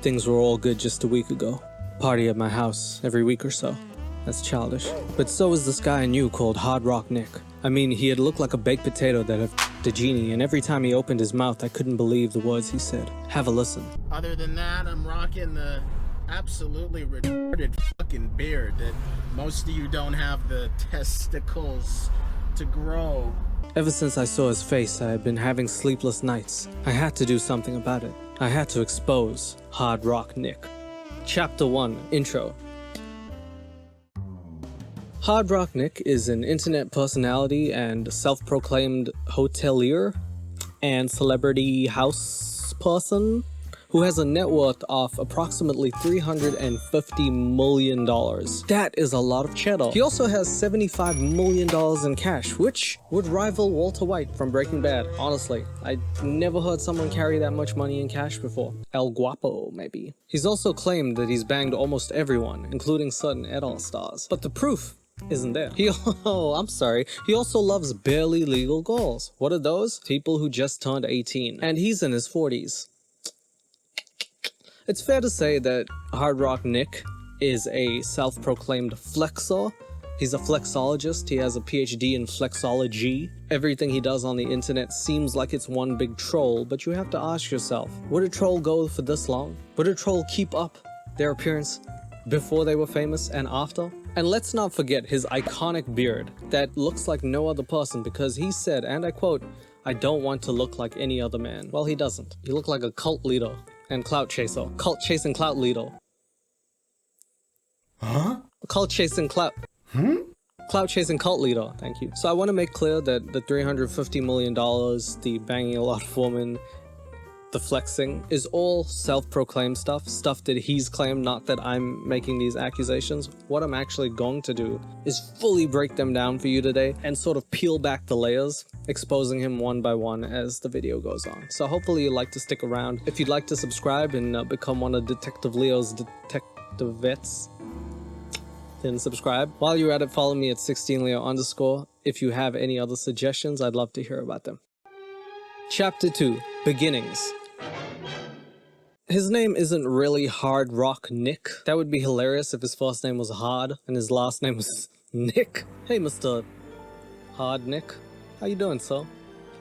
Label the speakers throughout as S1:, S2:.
S1: Things were all good just a week ago. Party at my house every week or so. That's childish. But so was this guy I knew called Hard Rock Nick. I mean, he had looked like a baked potato that had f***ed a genie, and every time he opened his mouth, I couldn't believe the words he said. Have a listen.
S2: Other than that, I'm rocking the absolutely retarded fucking beard that most of you don't have the testicles to grow.
S1: Ever since I saw his face, I had been having sleepless nights. I had to do something about it. I had to expose Hard Rock Nick. Chapter 1, Intro. Hard Rock Nick is an internet personality and self-proclaimed hotelier and celebrity house person who has a net worth of approximately $350 million. That is a lot of cheddar. He also has $75 million in cash, which would rival Walter White from Breaking Bad. Honestly, I never heard someone carry that much money in cash before. El Guapo, maybe. He's also claimed that he's banged almost everyone, including certain adult stars. But the proof isn't there. He also loves barely legal girls. What are those? People who just turned 18. And he's in his 40s. It's fair to say that Hard Rock Nick is a self-proclaimed flexor. He's a flexologist. He has a PhD in flexology. Everything he does on the internet seems like it's one big troll, but you have to ask yourself, would a troll go for this long? Would a troll keep up their appearance before they were famous and after? And let's not forget his iconic beard that looks like no other person, because he said, and I quote, "I don't want to look like any other man." Well, he doesn't. He looked like a cult leader and clout chaser. Cult chasing clout leader.
S2: Huh?
S1: Cult chasing clout. Clout chasing cult leader. Thank you. So I want to make clear that the $350 million, the banging a lot of women, the flexing is all self-proclaimed stuff that he's claimed, not that I'm making these accusations. What I'm actually going to do is fully break them down for you today and sort of peel back the layers, exposing him one by one as the video goes on. So hopefully you'd like to stick around. If you'd like to subscribe and become one of Detective Leo's detective vets, then subscribe. While you're at it, follow me at 16leo_. If you have any other suggestions, I'd love to hear about them. Chapter 2, Beginnings. His name isn't really Hard Rock Nick. That would be hilarious if his first name was Hard and his last name was Nick. Hey, Mr. Hard Nick. How you doing, sir?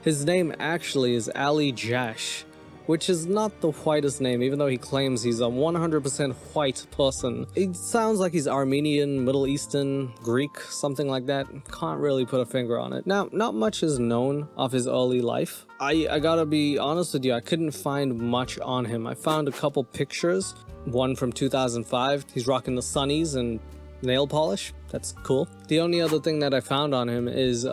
S1: His name actually is Ali Jash, which is not the whitest name, even though he claims he's a 100% white person. It sounds like he's Armenian, Middle Eastern, Greek, something like that. Can't really put a finger on it. Now, not much is known of his early life. I gotta be honest with you, I couldn't find much on him. I found a couple pictures, one from 2005. He's rocking the sunnies and nail polish. That's cool. The only other thing that I found on him is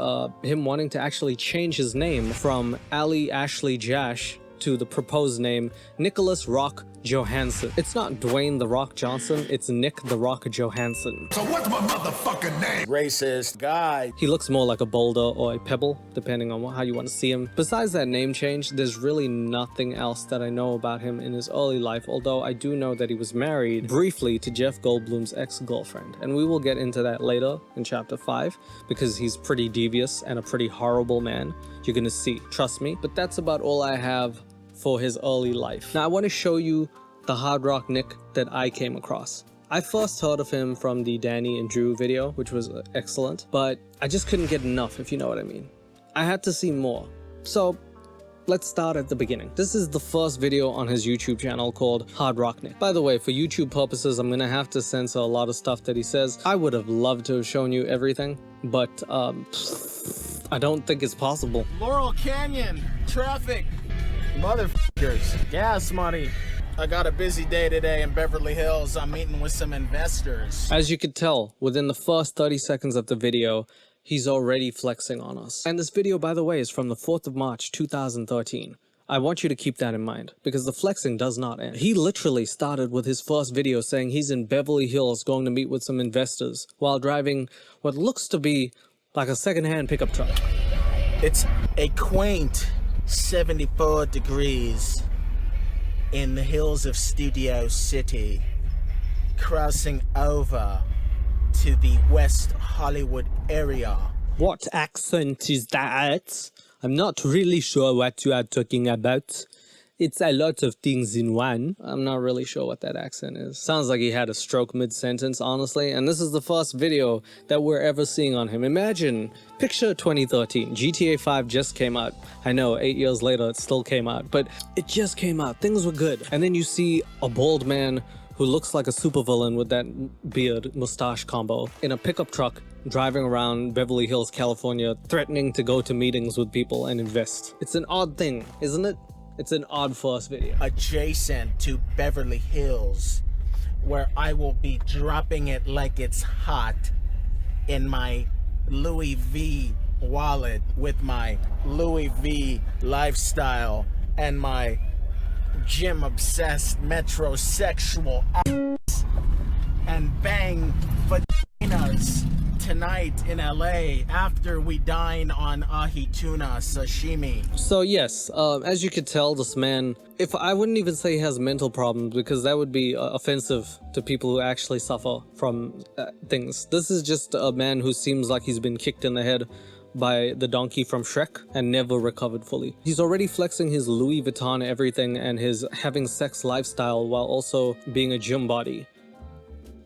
S1: him wanting to actually change his name from Ali Ashley Jash to the proposed name Nicholas Rock Johansson. It's not Dwayne The Rock Johnson, it's Nick The Rock Johansson.
S3: So what's my motherfucking name?
S2: Racist guy.
S1: He looks more like a boulder or a pebble, depending on how you want to see him. Besides that name change, there's really nothing else that I know about him in his early life, although I do know that he was married briefly to Jeff Goldblum's ex-girlfriend. And we will get into that later in chapter 5, because he's pretty devious and a pretty horrible man. You're gonna see, trust me. But that's about all I have for his early life. Now I want to show you the Hard Rock Nick that I came across. I first heard of him from the Danny and Drew video, which was excellent, but I just couldn't get enough, if you know what I mean. I had to see more. So let's start at the beginning. This is the first video on his YouTube channel called Hard Rock Nick. By the way, for YouTube purposes, I'm gonna have to censor a lot of stuff that he says. I would have loved to have shown you everything, but I don't think it's possible.
S2: Laurel Canyon, traffic, motherfuckers, gas money. I got a busy day today in Beverly Hills. I'm meeting with some investors.
S1: As you could tell, within the first 30 seconds of the video, he's already flexing on us. And this video, by the way, is from the 4th of March, 2013. I want you to keep that in mind, because the flexing does not end. He literally started with his first video saying he's in Beverly Hills going to meet with some investors while driving what looks to be like a second-hand pickup truck.
S2: It's a quaint 74 degrees in the hills of Studio City, crossing over to the West Hollywood area.
S1: What accent is that? I'm not really sure what you are talking about. It's a lot of things in one. I'm not really sure what that accent is. Sounds like he had a stroke mid-sentence, honestly. And this is the first video that we're ever seeing on him. Imagine, picture 2013. GTA 5 just came out. I know, 8 years later, it still came out. But it just came out. Things were good. And then you see a bald man who looks like a supervillain with that beard mustache combo in a pickup truck driving around Beverly Hills, California, threatening to go to meetings with people and invest. It's an odd thing, isn't it? It's an odd first video.
S2: Adjacent to Beverly Hills, where I will be dropping it like it's hot in my Louis V wallet with my Louis V lifestyle and my gym obsessed metrosexual ass, and bang vaginas tonight in LA after we dine on ahi tuna sashimi.
S1: So yes, as you could tell, this man, if I wouldn't even say he has mental problems, because that would be offensive to people who actually suffer from things. This is just a man who seems like he's been kicked in the head by the donkey from Shrek and never recovered fully. He's already flexing his Louis Vuitton everything and his having sex lifestyle while also being a gym body.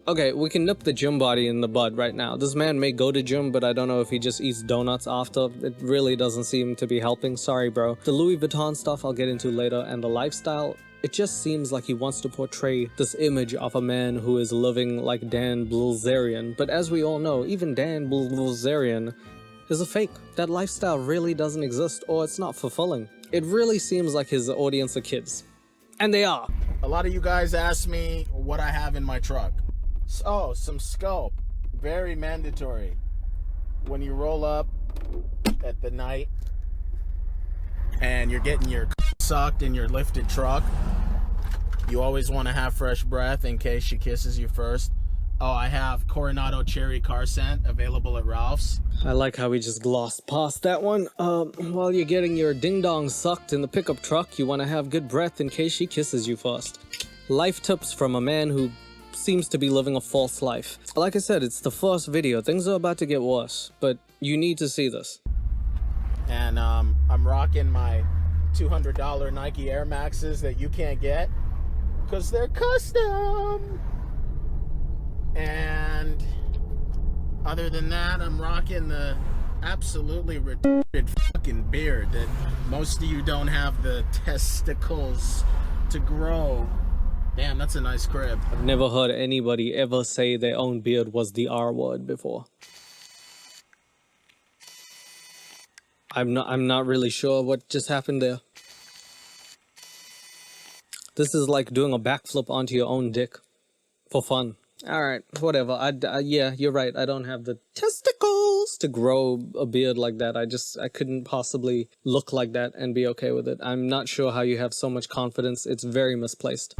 S1: Okay, we can nip the gym body in the bud right now. This man may go to gym, but I don't know if he just eats donuts after. It really doesn't seem to be helping. Sorry, bro. The Louis Vuitton stuff I'll get into later, and the lifestyle, it just seems like he wants to portray this image of a man who is living like Dan Bilzerian. But as we all know, even Dan Bilzerian is a fake. That lifestyle really doesn't exist, or it's not fulfilling. It really seems like his audience are kids. And they are.
S2: A lot of you guys ask me what I have in my truck. Oh, some scope. Very mandatory. When you roll up at the night and you're getting your sucked in your lifted truck, you always want to have fresh breath in case she kisses you first. Oh, I have Coronado Cherry Car Scent available at Ralph's.
S1: I like how we just glossed past that one. While you're getting your ding-dong sucked in the pickup truck, you want to have good breath in case she kisses you first. Life tips from a man who seems to be living a false life. Like I said, it's the first video. Things are about to get worse, but you need to see this.
S2: And I'm rocking my $200 Nike Air Maxes that you can't get because they're custom. And other than that, I'm rocking the absolutely retarded fucking beard that most of you don't have the testicles to grow. Damn, that's a nice crib.
S1: I've never heard anybody ever say their own beard was the R word before. I'm not really sure what just happened there. This is like doing a backflip onto your own dick for fun. Alright, whatever. Yeah, you're right. I don't have the testicles to grow a beard like that. I couldn't possibly look like that and be okay with it. I'm not sure how you have so much confidence. It's very misplaced.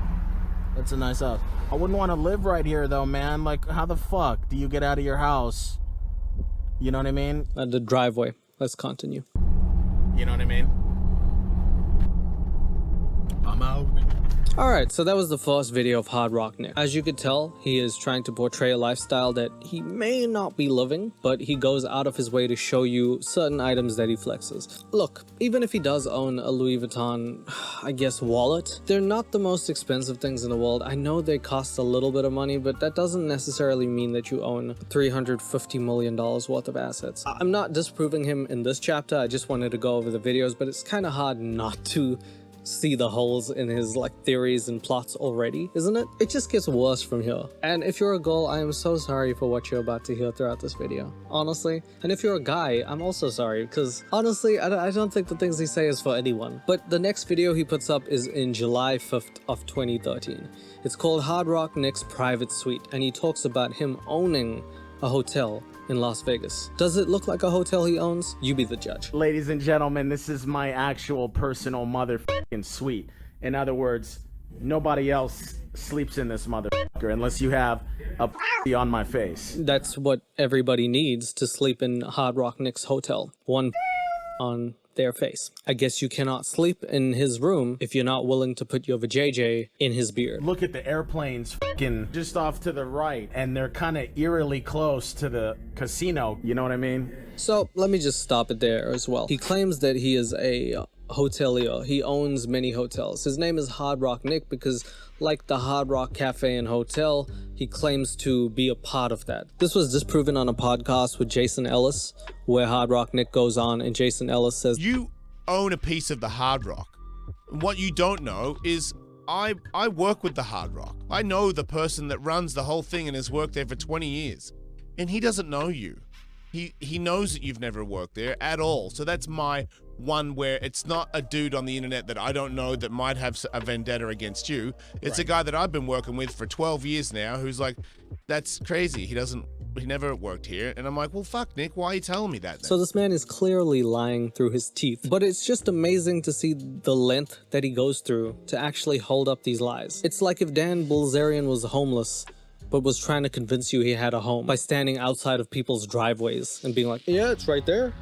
S2: That's a nice house. I wouldn't want to live right here though, man. Like, how the fuck do you get out of your house? You know what I mean?
S1: The driveway. Let's continue.
S2: You know what I mean? I'm out.
S1: Alright, so that was the first video of Hard Rock Nick. As you could tell, he is trying to portray a lifestyle that he may not be living, but he goes out of his way to show you certain items that he flexes. Look, even if he does own a Louis Vuitton, I guess, wallet, they're not the most expensive things in the world. I know they cost a little bit of money, but that doesn't necessarily mean that you own $350 million worth of assets. I'm not disproving him in this chapter, I just wanted to go over the videos, but it's kind of hard not to see the holes in his theories and plots already, isn't it? It just gets worse from here. And if you're a girl, I am so sorry for what you're about to hear throughout this video, honestly. And if you're a guy, I'm also sorry, because honestly, I don't think the things he say is for anyone. But the next video he puts up is in July 5th of 2013. It's called Hard Rock Nick's Private Suite, and he talks about him owning a hotel in Las Vegas. Does it look like a hotel he owns? You be the judge.
S2: Ladies and gentlemen, this is my actual personal motherfucking suite. In other words, nobody else sleeps in this motherfucker unless you have a on my face.
S1: That's what everybody needs to sleep in Hard Rock Nick's hotel. One on their face. I guess you cannot sleep in his room if you're not willing to put your vajayjay in his beard.
S2: Look at the airplanes fucking just off to the right, and they're kind of eerily close to the casino, you know what I mean?
S1: So let me just stop it there as well. He claims that he is a hotelier. He owns many hotels. His name is Hard Rock Nick because, like the Hard Rock Cafe and Hotel, he claims to be a part of that. This was disproven on a podcast with Jason Ellis, where Hard Rock Nick goes on and Jason Ellis says,
S4: You own a piece of the Hard Rock. What you don't know is I work with the Hard Rock. I know the person that runs the whole thing and has worked there for 20 years. And he doesn't know you. He knows that you've never worked there at all. So that's my one where it's not a dude on the internet that I don't know that might have a vendetta against you. It's a guy that I've been working with for 12 years now who's like, that's crazy. He never worked here. And I'm like, well, fuck, Nick, why are you telling me that then?
S1: So this man is clearly lying through his teeth. But it's just amazing to see the length that he goes through to actually hold up these lies. It's like if Dan Bilzerian was homeless, but was trying to convince you he had a home by standing outside of people's driveways and being like, yeah, it's right there.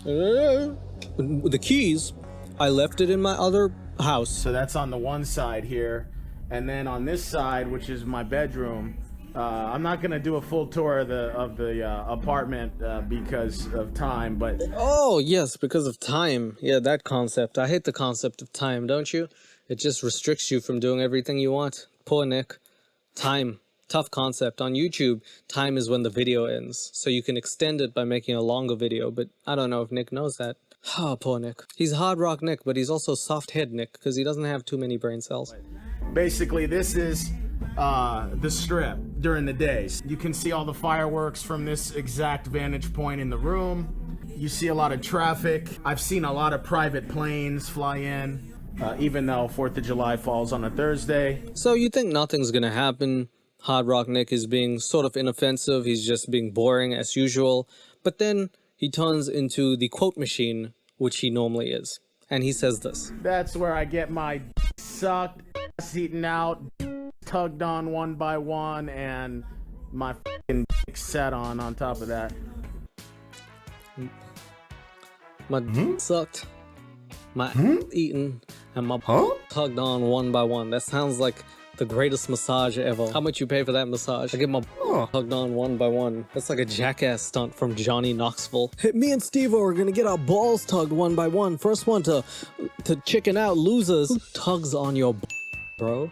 S1: The keys, I left it in my other house.
S2: So that's on the one side here. And then on this side, which is my bedroom, I'm not going to do a full tour of the apartment because of time, but...
S1: Oh, yes, because of time. Yeah, that concept. I hate the concept of time, don't you? It just restricts you from doing everything you want. Poor Nick. Time. Tough concept. On YouTube, time is when the video ends. So you can extend it by making a longer video, but I don't know if Nick knows that. Oh, poor Nick. He's Hard Rock Nick, but he's also soft head Nick, because he doesn't have too many brain cells.
S2: Basically, this is the strip during the days. You can see all the fireworks from this exact vantage point in the room. You see a lot of traffic. I've seen a lot of private planes fly in, even though 4th of July falls on a Thursday.
S1: So you think nothing's gonna happen. Hard Rock Nick is being sort of inoffensive. He's just being boring as usual. But then he turns into the quote machine, which he normally is. And he says this.
S2: That's where I get my sucked, ass eaten out, tugged on one by one, and my f***ing sat on top of that.
S1: My sucked, my eaten, and my tugged on one by one. That sounds like the greatest massage ever. How much you pay for that massage? I get my tugged on one by one. That's like a jackass stunt from Johnny Knoxville. Hey, me and Steve are gonna get our balls tugged one by one. First one to chicken out losers. Who tugs on your bro?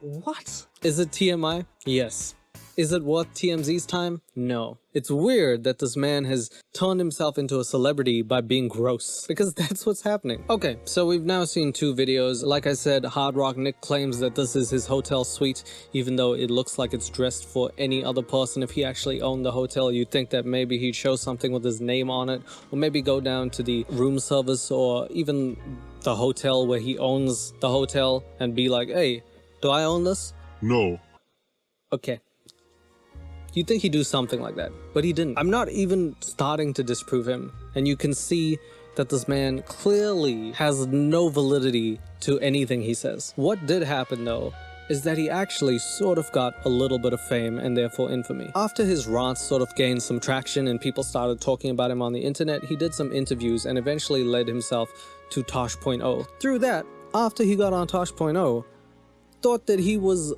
S1: What? Is it TMI? Yes. Is it worth TMZ's time? No. It's weird that this man has turned himself into a celebrity by being gross, because that's what's happening. Okay, so we've now seen 2 videos. Like I said, Hard Rock Nick claims that this is his hotel suite, even though it looks like it's dressed for any other person. If he actually owned the hotel, you'd think that maybe he'd show something with his name on it, or maybe go down to the room service or even the hotel where he owns the hotel and be like, hey, do I own this?
S3: No.
S1: Okay. You'd think he'd do something like that, but he didn't. I'm not even starting to disprove him, and you can see that this man clearly has no validity to anything he says. What did happen though is that he actually sort of got a little bit of fame and therefore infamy. After his rants sort of gained some traction and people started talking about him on the internet, he did some interviews and eventually led himself to Tosh.0. Through that, after he got on Tosh.0, thought that he was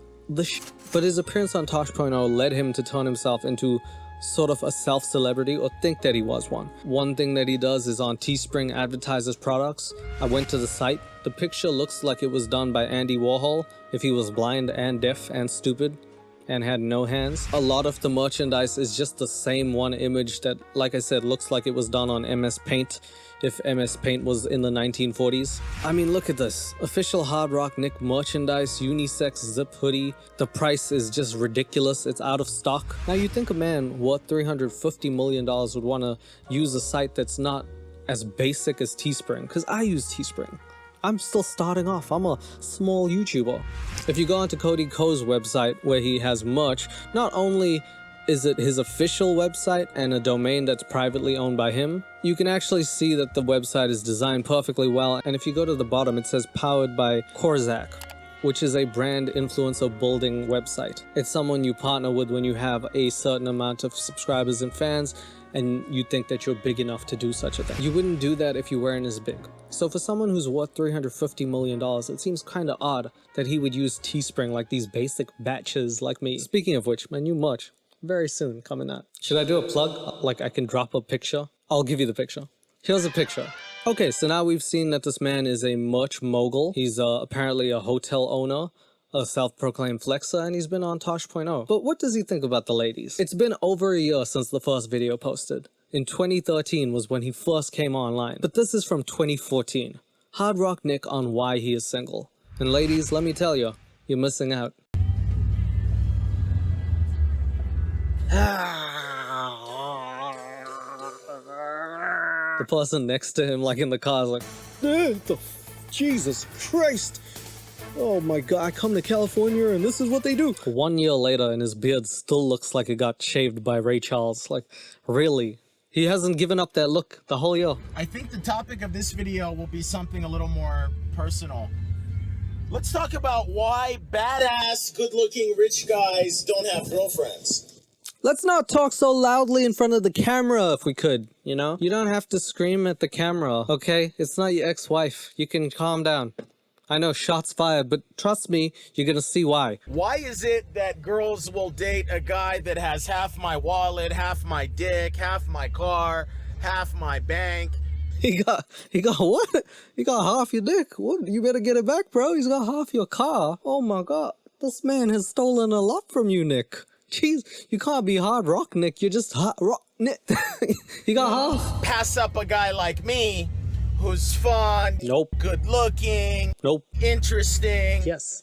S1: but his appearance on Tosh.0 led him to turn himself into sort of a self-celebrity, or think that he was one. One thing that he does is on Teespring advertises products. I went to the site. The picture looks like it was done by Andy Warhol if he was blind and deaf and stupid and had no hands. A lot of the merchandise is just the same one image that, like I said, looks like it was done on MS Paint if MS Paint was in the 1940s. I mean, look at this. Official Hard Rock Nick merchandise, unisex zip hoodie. The price is just ridiculous. It's out of stock. Now you think a man worth $350 million would want to use a site that's not as basic as Teespring, because I use Teespring. I'm still starting off. I'm a small YouTuber. If you go onto Cody Ko's website where he has merch, not only is it his official website and a domain that's privately owned by him, you can actually see that the website is designed perfectly well. And if you go to the bottom, it says powered by Korzak, which is a brand influencer building website. It's someone you partner with when you have a certain amount of subscribers and fans, and you think that you're big enough to do such a thing. You wouldn't do that if you weren't as big. So for someone who's worth $350 million, it seems kind of odd that he would use Teespring like these basic batches like me. Speaking of which, my new merch, very soon coming out. Should I do a plug? Like I can drop a picture? I'll give you the picture. Here's a picture. Okay, so now we've seen that this man is a merch mogul. He's apparently a hotel owner, a self-proclaimed flexer, and he's been on Tosh.0. But what does he think about the ladies? It's been over a year since the first video posted. In 2013 was when he first came online, but this is from 2014. Hard Rock Nick on why he is single. And ladies, let me tell you, you're missing out. The person next to him, like in the car, is like, Jesus Christ! Oh my god, I come to California and this is what they do. 1 year later and his beard still looks like it got shaved by Ray Charles. Like, really? He hasn't given up that look the whole year.
S2: I think the topic of this video will be something a little more personal. Let's talk about why badass, good-looking rich guys don't have girlfriends.
S1: Let's not talk so loudly in front of the camera if we could, you know? You don't have to scream at the camera, okay? It's not your ex-wife. You can calm down. I know, shots fired, but trust me, you're gonna see why.
S2: Why is it that girls will date a guy that has half my wallet, half my dick, half my car, half my bank?
S1: He got what? He got half your dick. What? You better get it back, bro. He's got half your car. Oh my god. This man has stolen a lot from you, Nick. Jeez, you can't be Hard Rock Nick, you're just Hard Rock Nick. You got half.
S2: Pass up a guy like me, who's fun,
S1: Nope.
S2: good looking,
S1: Nope.
S2: interesting,
S1: Yes.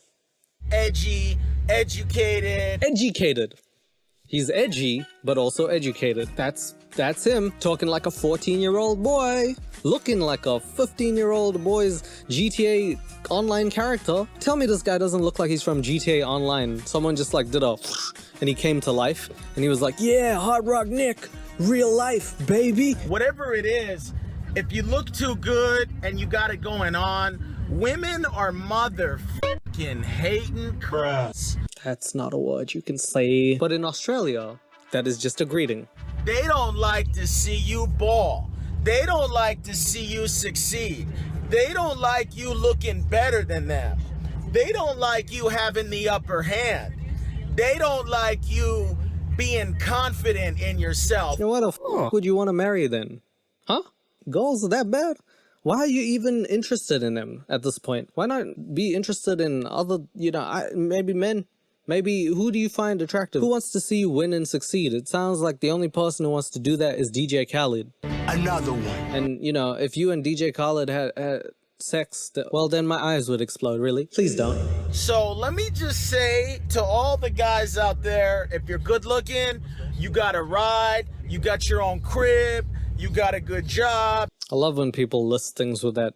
S2: edgy, educated.
S1: Educated. He's edgy, but also educated. That's him, talking like a 14-year-old boy, looking like a 15-year-old boy's GTA Online character. Tell me this guy doesn't look like he's from GTA Online. Someone just like did a and he came to life, and he was like, yeah, Hard Rock Nick, real life, baby.
S2: Whatever it is, if you look too good and you got it going on, women are motherfucking hating crabs.
S1: That's not a word you can say. But in Australia, that is just a greeting.
S2: They don't like to see you ball. They don't like to see you succeed. They don't like you looking better than them. They don't like you having the upper hand. They don't like you being confident in yourself.
S1: Then why the f would you want to marry then? Huh? Girls are that bad? Why are you even interested in them at this point? Why not be interested in other, maybe men? Maybe, who do you find attractive? Who wants to see you win and succeed? It sounds like the only person who wants to do that is DJ Khaled.
S3: Another one.
S1: And, if you and DJ Khaled had sex, well, then my eyes would explode, really. Please don't.
S2: So let me just say to all the guys out there, if you're good looking, you got a ride, you got your own crib, you got a good job.
S1: I love when people list things with that,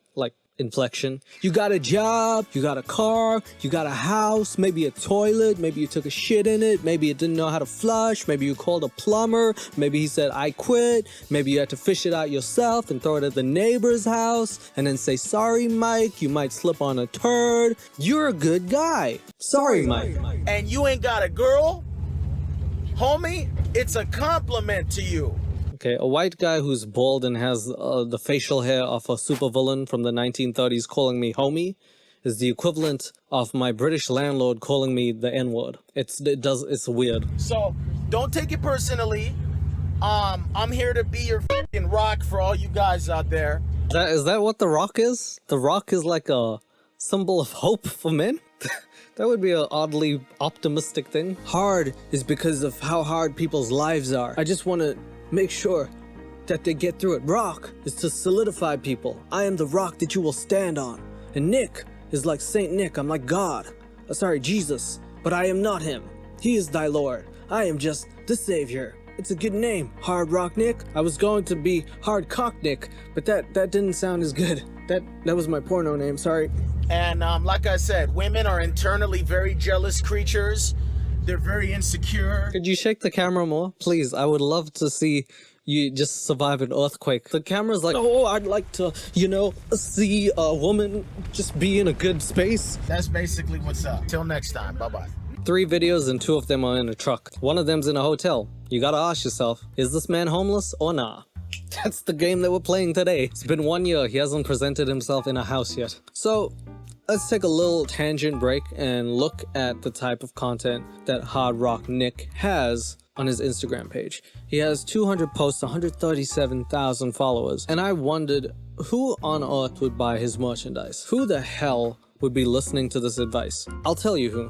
S1: inflection. You got a job, you got a car, you got a house, maybe a toilet, maybe you took a shit in it, maybe you didn't know how to flush, maybe you called a plumber, maybe he said, I quit, maybe you had to fish it out yourself and throw it at the neighbor's house, and then say, sorry, Mike, you might slip on a turd. You're a good guy. Sorry, Mike.
S2: And you ain't got a girl? Homie, it's a compliment to you.
S1: Okay, a white guy who's bald and has the facial hair of a supervillain from the 1930s calling me homie is the equivalent of my British landlord calling me the N-word. It's weird.
S2: So don't take it personally. I'm here to be your fucking rock for all you guys out there.
S1: Is that what the rock is? The rock is like a symbol of hope for men? That would be an oddly optimistic thing. Hard is because of how hard people's lives are. I just want to make sure that they get through it. Rock is to solidify people. I am the rock that you will stand on. And Nick is like Saint Nick. I'm like God. Sorry, Jesus. But I am not him. He is thy Lord. I am just the Savior. It's a good name, Hard Rock Nick. I was going to be Hard Cock Nick, but that didn't sound as good. That was my porno name, sorry.
S2: And like I said, women are internally very jealous creatures. They're very insecure.
S1: Could you shake the camera more? Please, I would love to see you just survive an earthquake. The camera's like, oh, I'd like to, see a woman just be in a good space.
S2: That's basically what's up. Till next time, bye-bye.
S1: 3 videos and 2 of them are in a truck. One of them's in a hotel. You gotta ask yourself, is this man homeless or nah? That's the game that we're playing today. It's been 1 year, he hasn't presented himself in a house yet. So, let's take a little tangent break and look at the type of content that Hard Rock Nick has on his Instagram page. He has 200 posts, 137,000 followers, and I wondered who on earth would buy his merchandise? Who the hell would be listening to this advice? I'll tell you who.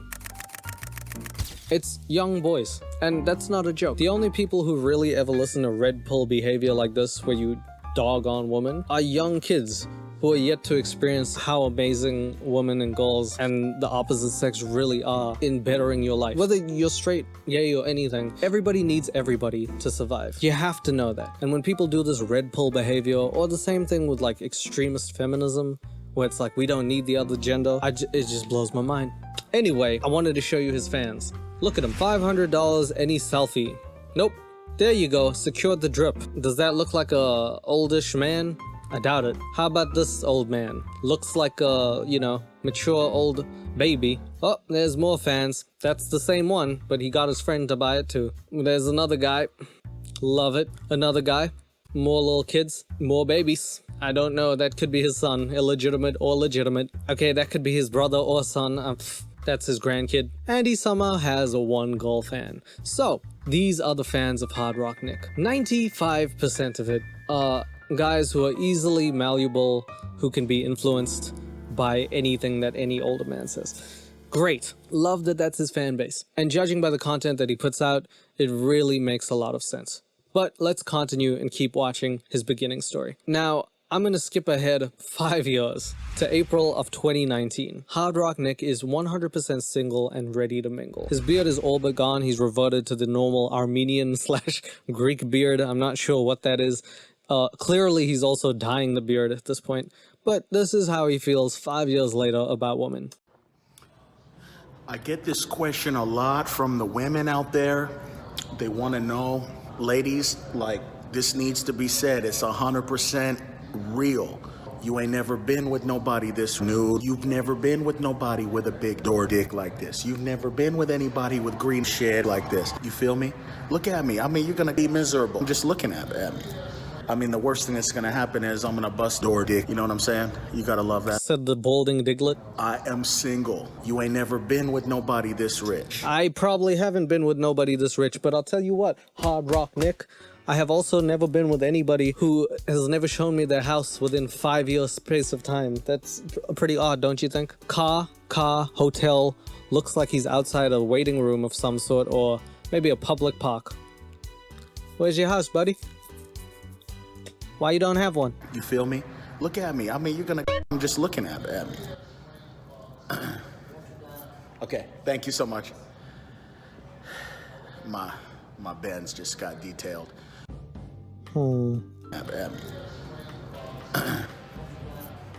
S1: It's young boys, and that's not a joke. The only people who really ever listen to red pill behavior like this, where you dog on women, are young kids who are yet to experience how amazing women and girls and the opposite sex really are in bettering your life. Whether you're straight, gay, or anything, everybody needs everybody to survive. You have to know that. And when people do this red pill behavior, or the same thing with like extremist feminism, where it's like we don't need the other gender, it just blows my mind. Anyway, I wanted to show you his fans. Look at him, $500 any selfie. Nope. There you go, secured the drip. Does that look like a oldish man? I doubt it. How about this old man? Looks like a, mature old baby. Oh, there's more fans. That's the same one, but he got his friend to buy it too. There's another guy. Love it. Another guy. More little kids. More babies. I don't know, that could be his son, illegitimate or legitimate. Okay, that could be his brother or son. That's his grandkid. And he somehow has a one girl fan. So, these are the fans of Hard Rock Nick. 95% of it are guys who are easily malleable, who can be influenced by anything that any older man says. Great. Love that that's his fan base. And judging by the content that he puts out, it really makes a lot of sense. But let's continue and keep watching his beginning story. Now, I'm gonna skip ahead 5 years to April of 2019. Hard Rock Nick is 100% single and ready to mingle. His beard is all but gone. He's reverted to the normal Armenian/Greek beard. I'm not sure what that is. Clearly he's also dyeing the beard at this point. But this is how he feels 5 years later about women.
S5: I get this question a lot from the women out there. They want to know, ladies, like, this needs to be said. It's 100% real. You ain't never been with nobody this nude. You've never been with nobody with a big door dick like this. You've never been with anybody with green shit like this. You feel me? Look at me. I mean, you're gonna be miserable just looking at me. I mean, the worst thing that's gonna happen is I'm gonna bust door dick. You know what I'm saying? You gotta love that.
S1: Said the balding diglet.
S5: I am single. You ain't never been with nobody this rich.
S1: I probably haven't been with nobody this rich, but I'll tell you what, Hard Rock Nick, I have also never been with anybody who has never shown me their house within 5 years space of time. That's pretty odd, don't you think? Car, hotel, looks like he's outside a waiting room of some sort, or maybe a public park. Where's your house, buddy? Why you don't have one?
S5: You feel me? Look at me. I mean, you're gonna I'm just looking at me. Okay, thank you so much. My Benz just got detailed.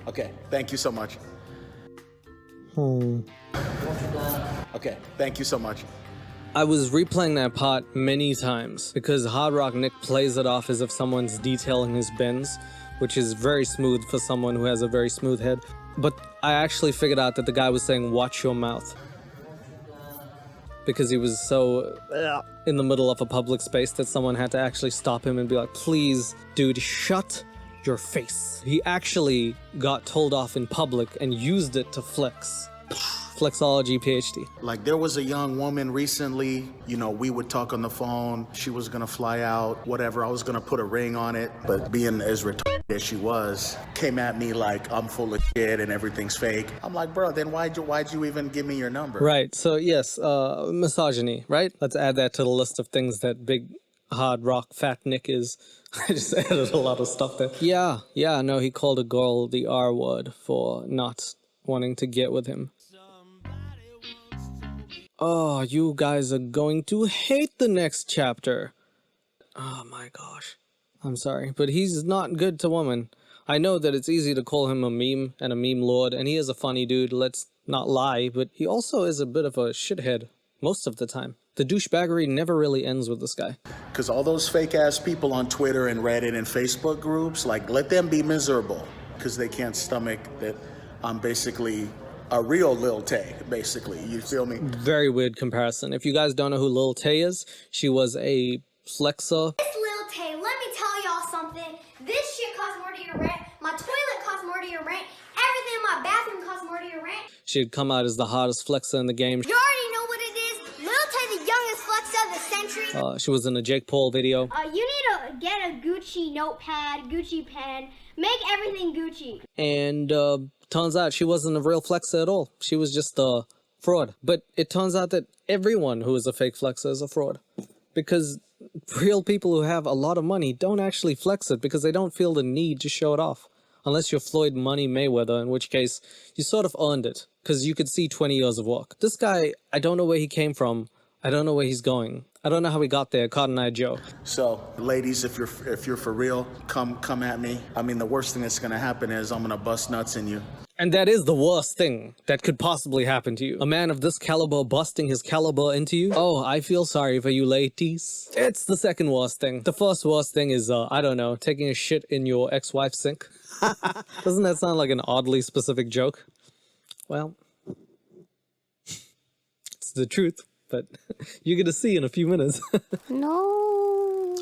S5: Okay, thank you so much. Okay, thank you so much.
S1: I was replaying that part many times because Hard Rock Nick plays it off as if someone's detailing his Benz, which is very smooth for someone who has a very smooth head. But I actually figured out that the guy was saying, watch your mouth. Because he was so in the middle of a public space that someone had to actually stop him and be like, please, dude, shut your face. He actually got told off in public and used it to flex. Flexology PhD.
S5: Like, there was a young woman recently, we would talk on the phone. She was gonna fly out, whatever. I was gonna put a ring on it, but being as retarded as she was, came at me like I'm full of shit and everything's fake. I'm like, bro, then why'd you even give me your number?
S1: Right, so yes, misogyny, right? Let's add that to the list of things that big Hard Rock Fat Nick is. I just added a lot of stuff there. Yeah, no, he called a girl the R word for not wanting to get with him. Oh, you guys are going to hate the next chapter. Oh my gosh. I'm sorry, but he's not good to women. I know that it's easy to call him a meme and a meme lord, and he is a funny dude, let's not lie, but he also is a bit of a shithead most of the time. The douchebaggery never really ends with this guy.
S5: Because all those fake-ass people on Twitter and Reddit and Facebook groups, like, let them be miserable, because they can't stomach that I'm basically a real Lil Tay, basically. You feel me?
S1: Very weird comparison. If you guys don't know who Lil Tay is, she was a flexer.
S6: It's Lil Tay. Let me tell y'all something. This shit costs more to your rent. My toilet costs more to your rent. Everything in my bathroom costs more to your rent.
S1: She'd come out as the hottest flexer in the game.
S6: You already know what it is. Lil Tay, the youngest flexer of the century. street.
S1: She was in a Jake Paul video.
S6: You need to get a Gucci notepad, Gucci pen, make everything Gucci.
S1: And turns out she wasn't a real flexer at all. She was just a fraud. But it turns out that everyone who is a fake flexer is a fraud. Because real people who have a lot of money don't actually flex it because they don't feel the need to show it off. Unless you're Floyd Money Mayweather, in which case you sort of earned it. Because you could see 20 years of work. This guy, I don't know where he came from. I don't know where he's going. I don't know how he got there, Cotton Eye Joe.
S5: So, ladies, if you're for real, come at me. I mean, the worst thing that's gonna happen is I'm gonna bust nuts in you.
S1: And that is the worst thing that could possibly happen to you. A man of this caliber busting his caliber into you? Oh, I feel sorry for you ladies. It's the second worst thing. The first worst thing is, I don't know, taking a shit in your ex-wife's sink. Doesn't that sound like an oddly specific joke? Well, it's the truth, but you're gonna see in a few minutes.
S6: No.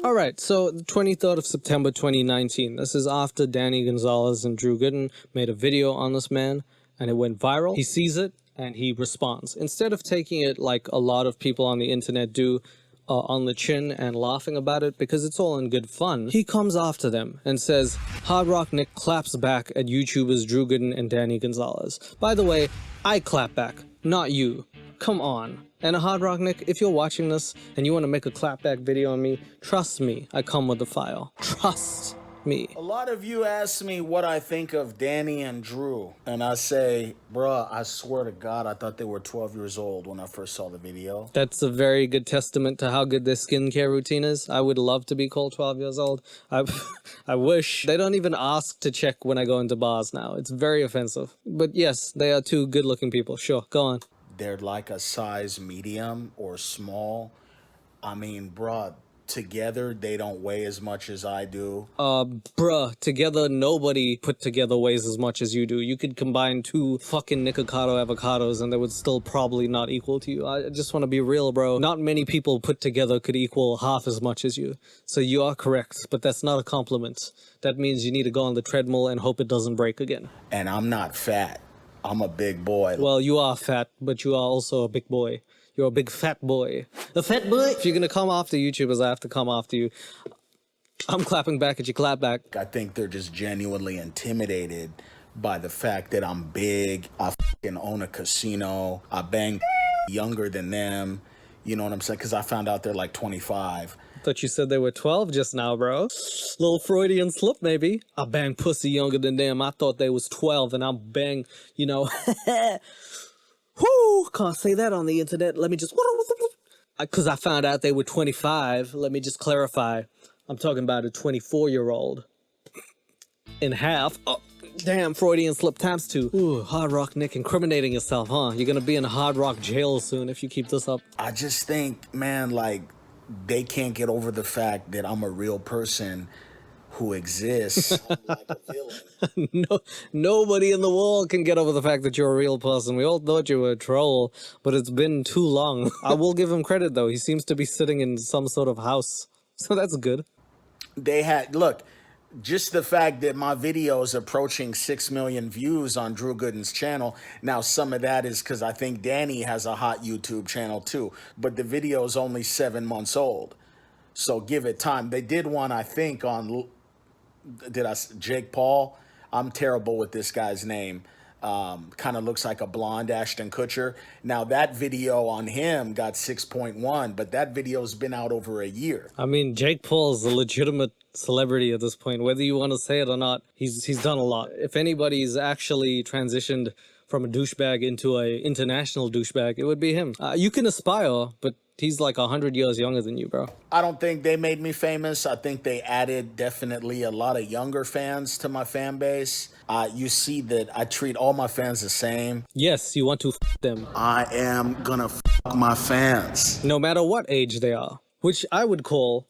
S1: All right, so the 23rd of September 2019. This is after Danny Gonzalez and Drew Gooden made a video on this man, and it went viral. He sees it, and he responds. Instead of taking it like a lot of people on the internet do, on the chin and laughing about it because it's all in good fun, he comes after them and says, Hard Rock Nick claps back at YouTubers Drew Gooden and Danny Gonzalez. By the way, I clap back, not you. Come on. And Hard Rock Nick, if you're watching this and you want to make a clapback video on me, trust me, I come with the file. Trust me.
S5: A lot of you ask me what I think of Danny and Drew, and I say, bruh, I swear to God, I thought they were 12 years old when I first saw the video.
S1: That's a very good testament to how good their skincare routine is. I would love to be called 12 years old. I wish. They don't even ask to check when I go into bars now. It's very offensive. But yes, they are two good-looking people. Sure, go on.
S5: They're like a size medium or small. I mean, bruh, together they don't weigh as much as I do.
S1: Bruh, together nobody put together weighs as much as you do. You could combine two fucking Nikocado avocados and they would still probably not equal to you. I just want to be real, bro. Not many people put together could equal half as much as you. So you are correct, but that's not a compliment. That means you need to go on the treadmill and hope it doesn't break again.
S5: And I'm not fat. I'm a big boy.
S1: Well, you are fat, but you are also a big boy. You're a big fat boy. A fat boy? If you're gonna come after YouTubers, I have to come after you. I'm clapping back at you, clap back.
S5: I think they're just genuinely intimidated by the fact that I'm big. I fucking own a casino. I bang younger than them. You know what I'm saying? Because I found out they're like 25.
S1: Thought you said they were 12 just now, bro. Little Freudian slip, maybe. I bang pussy younger than them. I thought they was 12 and I'm bang, you know. Whoo! Can't say that on the internet. Let me just... Because I found out they were 25. Let me just clarify. I'm talking about a 24-year-old. In half. Oh, damn, Freudian slip times 2. Ooh, Hard Rock Nick incriminating yourself, huh? You're gonna be in a Hard Rock jail soon if you keep this up.
S5: I just think, man, like, they can't get over the fact that I'm a real person who exists. Like a villain.
S1: No, nobody in the world can get over the fact that you're a real person. We all thought you were a troll, but it's been too long. I will give him credit, though. He seems to be sitting in some sort of house, so that's good.
S5: They had, look, just the fact that my video is approaching 6 million views on Drew Gooden's channel. Now, some of that is because I think Danny has a hot YouTube channel too, but the video is only 7 months old. So give it time. They did one, I think, on, Jake Paul? I'm terrible with this guy's name. Kind of looks like a blonde Ashton Kutcher. Now, that video on him got 6.1, but that video's been out over a year.
S1: I mean, Jake Paul's a legitimate celebrity at this point. Whether you want to say it or not, he's done a lot. If anybody's actually transitioned from a douchebag into a international douchebag, it would be him. You can aspire, but he's like 100 years younger than you, bro.
S5: I don't think they made me famous. I think they added definitely a lot of younger fans to my fan base. You see that I treat all my fans the same.
S1: Yes, you want to f them.
S5: I am gonna f my fans.
S1: No matter what age they are, which I would call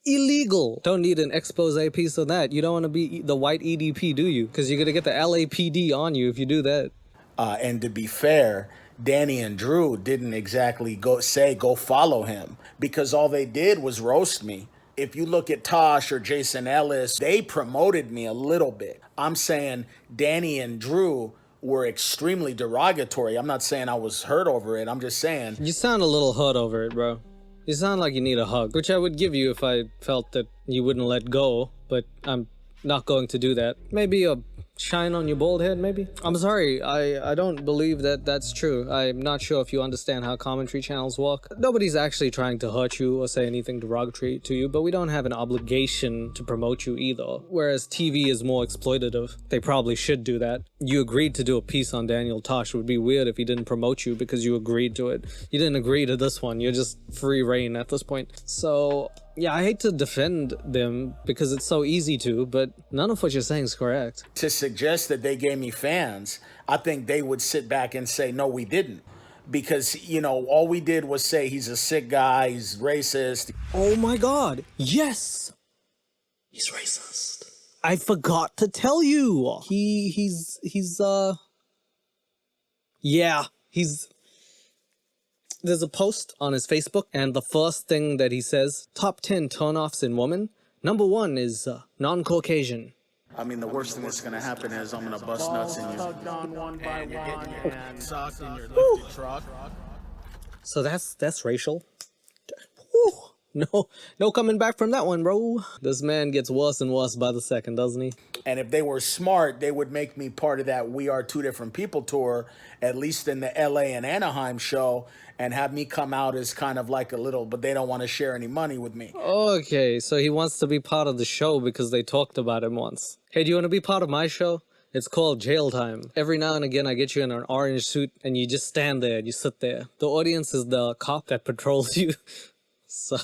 S1: illegal. Don't need an expose piece of that. You don't want to be the white EDP, do you? Because you're going to get the LAPD on you if you do that.
S5: And to be fair, Danny and Drew didn't exactly go follow him, because all they did was roast me. If you look at Tosh or Jason Ellis, they promoted me a little bit. I'm saying Danny and Drew were extremely derogatory. I'm not saying I was hurt over it. I'm just saying.
S1: You sound a little hurt over it, bro. You sound like you need a hug, which I would give you if I felt that you wouldn't let go, but I'm not going to do that. Maybe a shine on your bald head, maybe? I'm sorry, I don't believe that that's true. I'm not sure if you understand how commentary channels work. Nobody's actually trying to hurt you or say anything derogatory to you, but we don't have an obligation to promote you either. Whereas TV is more exploitative. They probably should do that. You agreed to do a piece on Daniel Tosh. It would be weird if he didn't promote you because you agreed to it. You didn't agree to this one. You're just free reign at this point. So yeah, I hate to defend them because it's so easy to, but none of what you're saying is correct.
S5: To suggest that they gave me fans, I think they would sit back and say, no, we didn't. Because, you know, all we did was say he's a sick guy, he's racist.
S1: Oh my god, yes! He's racist. I forgot to tell you. There's a post on his Facebook, and the first thing that he says, top 10 turnoffs in women. Number 1 is non-Caucasian.
S5: I mean, the worst thing that's gonna happen is I'm gonna bust nuts in you.
S2: And you're getting your hand sucked in your lifted truck.
S1: So that's racial. Whew. No coming back from that one, bro. This man gets worse and worse by the second, doesn't he?
S5: And if they were smart, they would make me part of that We Are Two Different People tour, at least in the LA and Anaheim show, and have me come out as kind of like a little, but they don't want to share any money with me.
S1: Okay, so he wants to be part of the show because they talked about him once. Hey, do you want to be part of my show? It's called Jail Time. Every now and again, I get you in an orange suit and you just stand there and you sit there. The audience is the cop that patrols you. So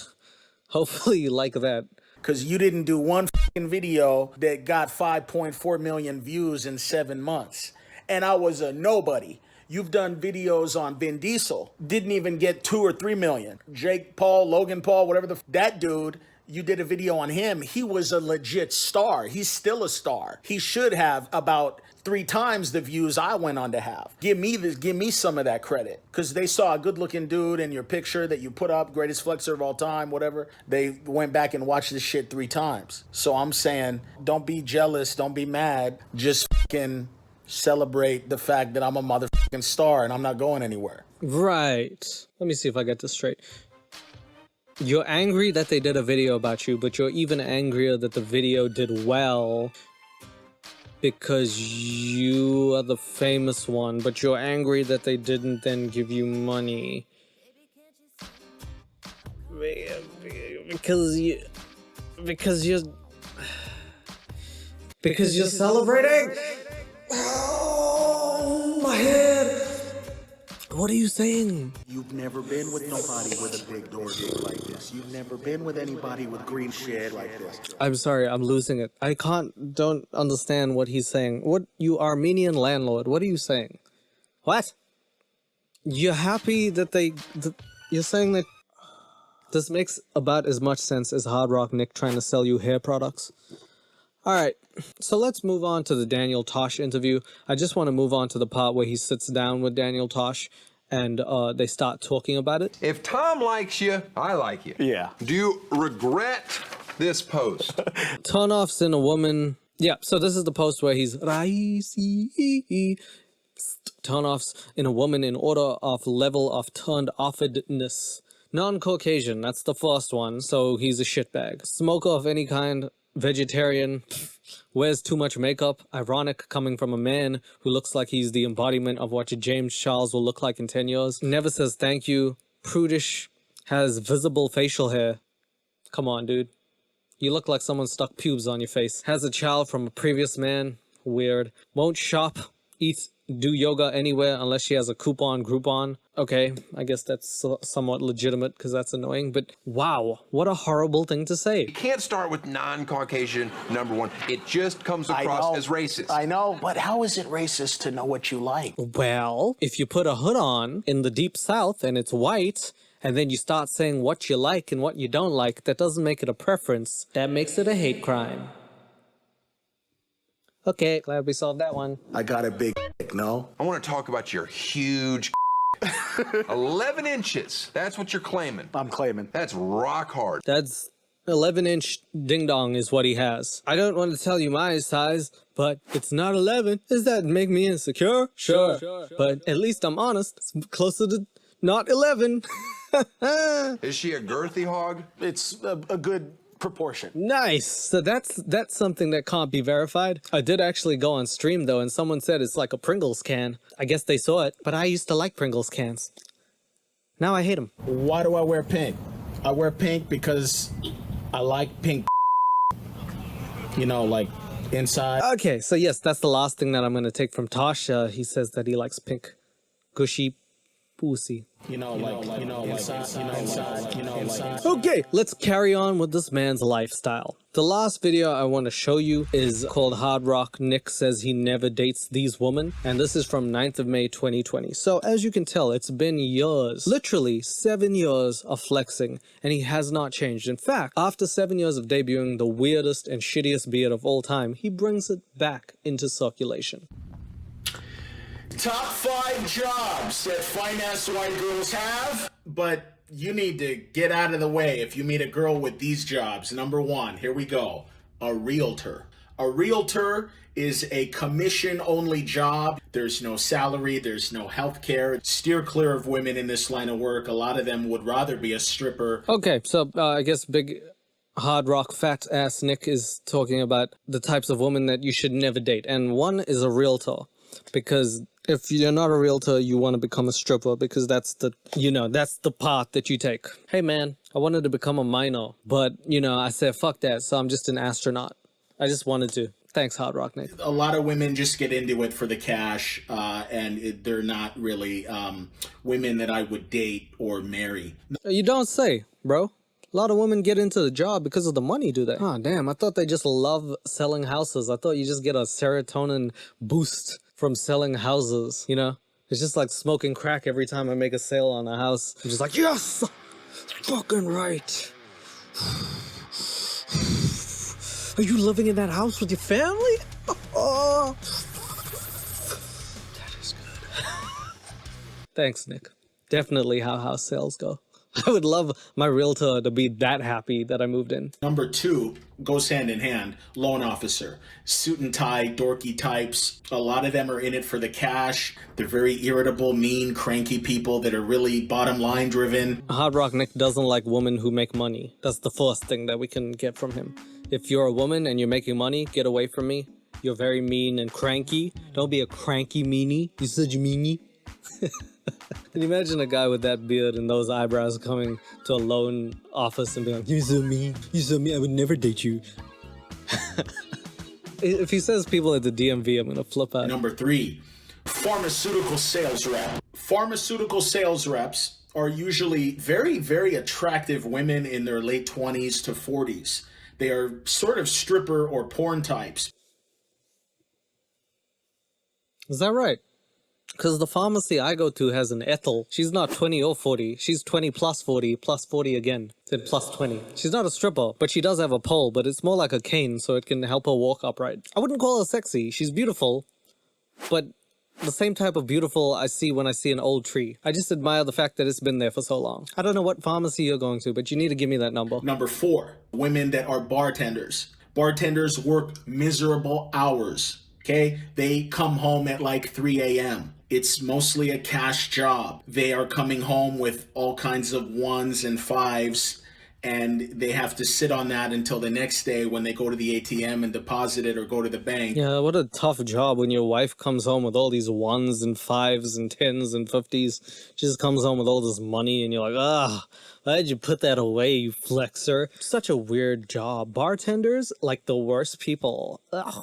S1: hopefully you like that.
S5: Because you didn't do one fucking video that got 5.4 million views in 7 months. And I was a nobody. You've done videos on Vin Diesel. Didn't even get 2 or 3 million. Jake Paul, Logan Paul, whatever that dude, you did a video on him. He was a legit star. He's still a star. He should have about 3 times the views I went on to have. Give me some of that credit. Because they saw a good looking dude in your picture that you put up, greatest flexer of all time, whatever. They went back and watched this shit 3 times. So I'm saying, don't be jealous, don't be mad. Just fucking celebrate the fact that I'm a motherfucking star and I'm not going anywhere.
S1: Right. Let me see if I get this straight. You're angry that they did a video about you, but you're even angrier that the video did well because you are the famous one, but you're angry that they didn't then give you money. Because you're celebrating? Oh, my head. What are you saying?
S5: You've never been with nobody with a big door dick like this. You've never been with anybody with green shit like this.
S1: I'm sorry, I'm losing it. I don't understand what he's saying. What, you Armenian landlord, what are you saying? What? You're happy that you're saying that this makes about as much sense as Hard Rock Nick trying to sell you hair products? Alright, so let's move on to the Daniel Tosh interview. I just want to move on to the part where he sits down with Daniel Tosh and they start talking about it.
S7: If Tom likes you, I like you.
S8: Yeah.
S7: Do you regret this post?
S1: Turnoffs in a woman. Yeah, so this is the post where he's turnoffs in a woman in order of level of turned offedness. Non-Caucasian, that's the first one, so he's a shitbag. Smoker of any kind. Vegetarian, wears too much makeup, ironic coming from a man who looks like he's the embodiment of what James Charles will look like in 10 years, never says thank you, prudish, has visible facial hair. Come on, dude. You look like someone stuck pubes on your face. Has a child from a previous man, weird. Won't shop, do yoga anywhere unless she has a coupon Groupon. Okay, I guess that's somewhat legitimate because that's annoying, but wow, what a horrible thing to say.
S7: You can't start with non-Caucasian, number 1. It just comes across as racist.
S5: I know, but how is it racist to know what you like?
S1: Well, if you put a hood on in the deep south and it's white, and then you start saying what you like and what you don't like, that doesn't make it a preference. That makes it a hate crime. Okay, glad we solved that one.
S5: I got a big dick, no?
S7: I want to talk about your huge 11 inches. That's what you're claiming.
S5: I'm claiming.
S7: That's rock hard.
S1: That's 11-inch ding-dong is what he has. I don't want to tell you my size, but it's not 11. Does that make me insecure? Sure. But at least I'm honest. It's closer to not 11.
S7: Is she a girthy hog?
S5: It's a good proportion.
S1: Nice. So that's something that can't be verified. I did actually go on stream though, and someone said it's like a Pringles can. I guess they saw it, but I used to like Pringles cans. Now I hate them.
S2: Why do I wear pink? I wear pink because I like pink. You know, like inside.
S1: Okay, so yes, that's the last thing that I'm going to take from Tosh. He says that he likes pink, gushy pussy. Okay, let's carry on with this man's lifestyle. The last video I want to show you is called Hard Rock Nick Says He Never Dates These Women, and this is from 9th of May 2020. So as you can tell, it's been years, literally 7 years of flexing, and he has not changed. In fact, after 7 years of debuting the weirdest and shittiest beard of all time, he brings it back into circulation.
S5: Top 5 jobs that finance white girls have, but you need to get out of the way if you meet a girl with these jobs. Number 1, here we go, a realtor. A realtor is a commission-only job. There's no salary, there's no health care. Steer clear of women in this line of work. A lot of them would rather be a stripper.
S1: Okay, so I guess big hard rock fat ass Nick is talking about the types of women that you should never date, and one is a realtor, because if you're not a realtor, you want to become a stripper, because that's the, that's the path that you take. Hey man, I wanted to become a miner, but I said fuck that, so I'm just an astronaut. I just wanted to. Thanks, Hard Rock Nick.
S5: A lot of women just get into it for the cash, and they're not really women that I would date or marry.
S1: You don't say, bro. A lot of women get into the job because of the money, do they? Oh, damn. I thought they just love selling houses. I thought you just get a serotonin boost from selling houses, It's just like smoking crack every time I make a sale on a house. I'm just like, yes! Fucking right. Are you living in that house with your family? Oh. That is good. Thanks, Nick. Definitely how house sales go. I would love my realtor to be that happy that I moved in.
S5: Number 2 goes hand in hand, loan officer. Suit and tie, dorky types. A lot of them are in it for the cash. They're very irritable, mean, cranky people that are really bottom line driven.
S1: Hard Rock Nick doesn't like women who make money. That's the first thing that we can get from him. If you're a woman and you're making money, get away from me. You're very mean and cranky. Don't be a cranky meanie. You're such a meanie. Can you imagine a guy with that beard and those eyebrows coming to a loan office and being like, you're so mean, I would never date you. If he says people at the DMV, I'm gonna flip out.
S5: Number 3, pharmaceutical sales rep. Pharmaceutical sales reps are usually very, very attractive women in their late 20s to 40s. They are sort of stripper or porn types.
S1: Is that right? Because the pharmacy I go to has an Ethel. She's not 20 or 40. She's 20 plus 40, plus 40 again, then plus 20. She's not a stripper, but she does have a pole, but it's more like a cane, so it can help her walk upright. I wouldn't call her sexy. She's beautiful, but the same type of beautiful I see when I see an old tree. I just admire the fact that it's been there for so long. I don't know what pharmacy you're going to, but you need to give me that number.
S5: Number 4, women that are bartenders. Bartenders work miserable hours, okay? They come home at like 3 a.m. It's mostly a cash job. They are coming home with all kinds of 1s and 5s, and they have to sit on that until the next day when they go to the ATM and deposit it or go to the bank.
S1: Yeah, what a tough job when your wife comes home with all these 1s and 5s and 10s and 50s. She just comes home with all this money and you're like, why'd you put that away, you flexer? Such a weird job. Bartenders, like the worst people.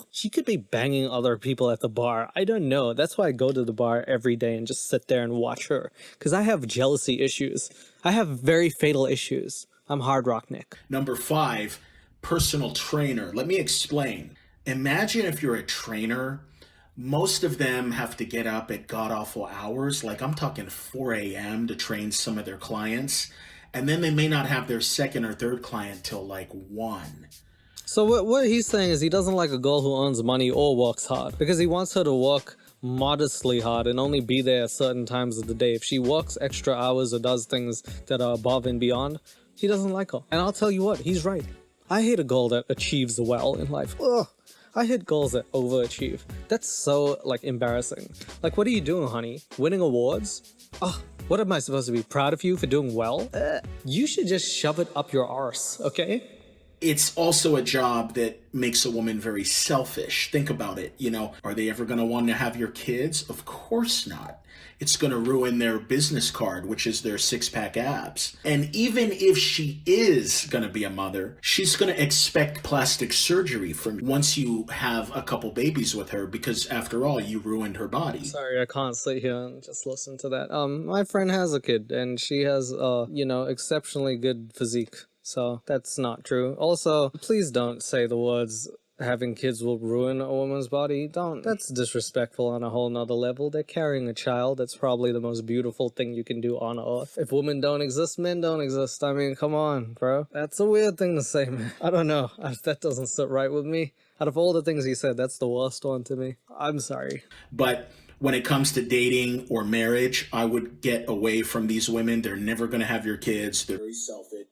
S1: She could be banging other people at the bar. I don't know. That's why I go to the bar every day and just sit there and watch her. Because I have jealousy issues. I have very fatal issues. I'm Hard Rock Nick.
S5: Number 5, personal trainer. Let me explain. Imagine if you're a trainer, most of them have to get up at god-awful hours. Like I'm talking 4 a.m. to train some of their clients. And then they may not have their second or third client till like 1.
S1: So what he's saying is he doesn't like a girl who earns money or works hard. Because he wants her to work modestly hard and only be there at certain times of the day. If she works extra hours or does things that are above and beyond, he doesn't like her. And I'll tell you what, he's right. I hate a girl that achieves well in life. Ugh. I hate girls that overachieve. That's so, embarrassing. Like, what are you doing, honey? Winning awards? Oh, What am I supposed to be proud of you for doing well? You should just shove it up your arse, okay?
S5: It's also a job that makes a woman very selfish. Think about it. You know, are they ever going to want to have your kids? Of course not. It's going to ruin their business card, which is their six-pack abs. And even if she is going to be a mother, she's going to expect plastic surgery from once you have a couple babies with her, because after all, you ruined her body.
S1: Sorry, I can't sit here and just listen to that. My friend has a kid, and she has, you know, exceptionally good physique. So that's not true. Also, please don't say the words having kids will ruin a woman's body. Don't. That's disrespectful on a whole nother level. They're carrying a child. That's probably the most beautiful thing you can do on earth. If women don't exist, men don't exist. I mean, come on, bro. That's a weird thing to say, man. I don't know. That doesn't sit right with me. Out of all the things he said, that's the worst one to me. I'm sorry.
S5: But when it comes to dating or marriage, I would get away from these women. They're never going to have your kids. They're very selfish.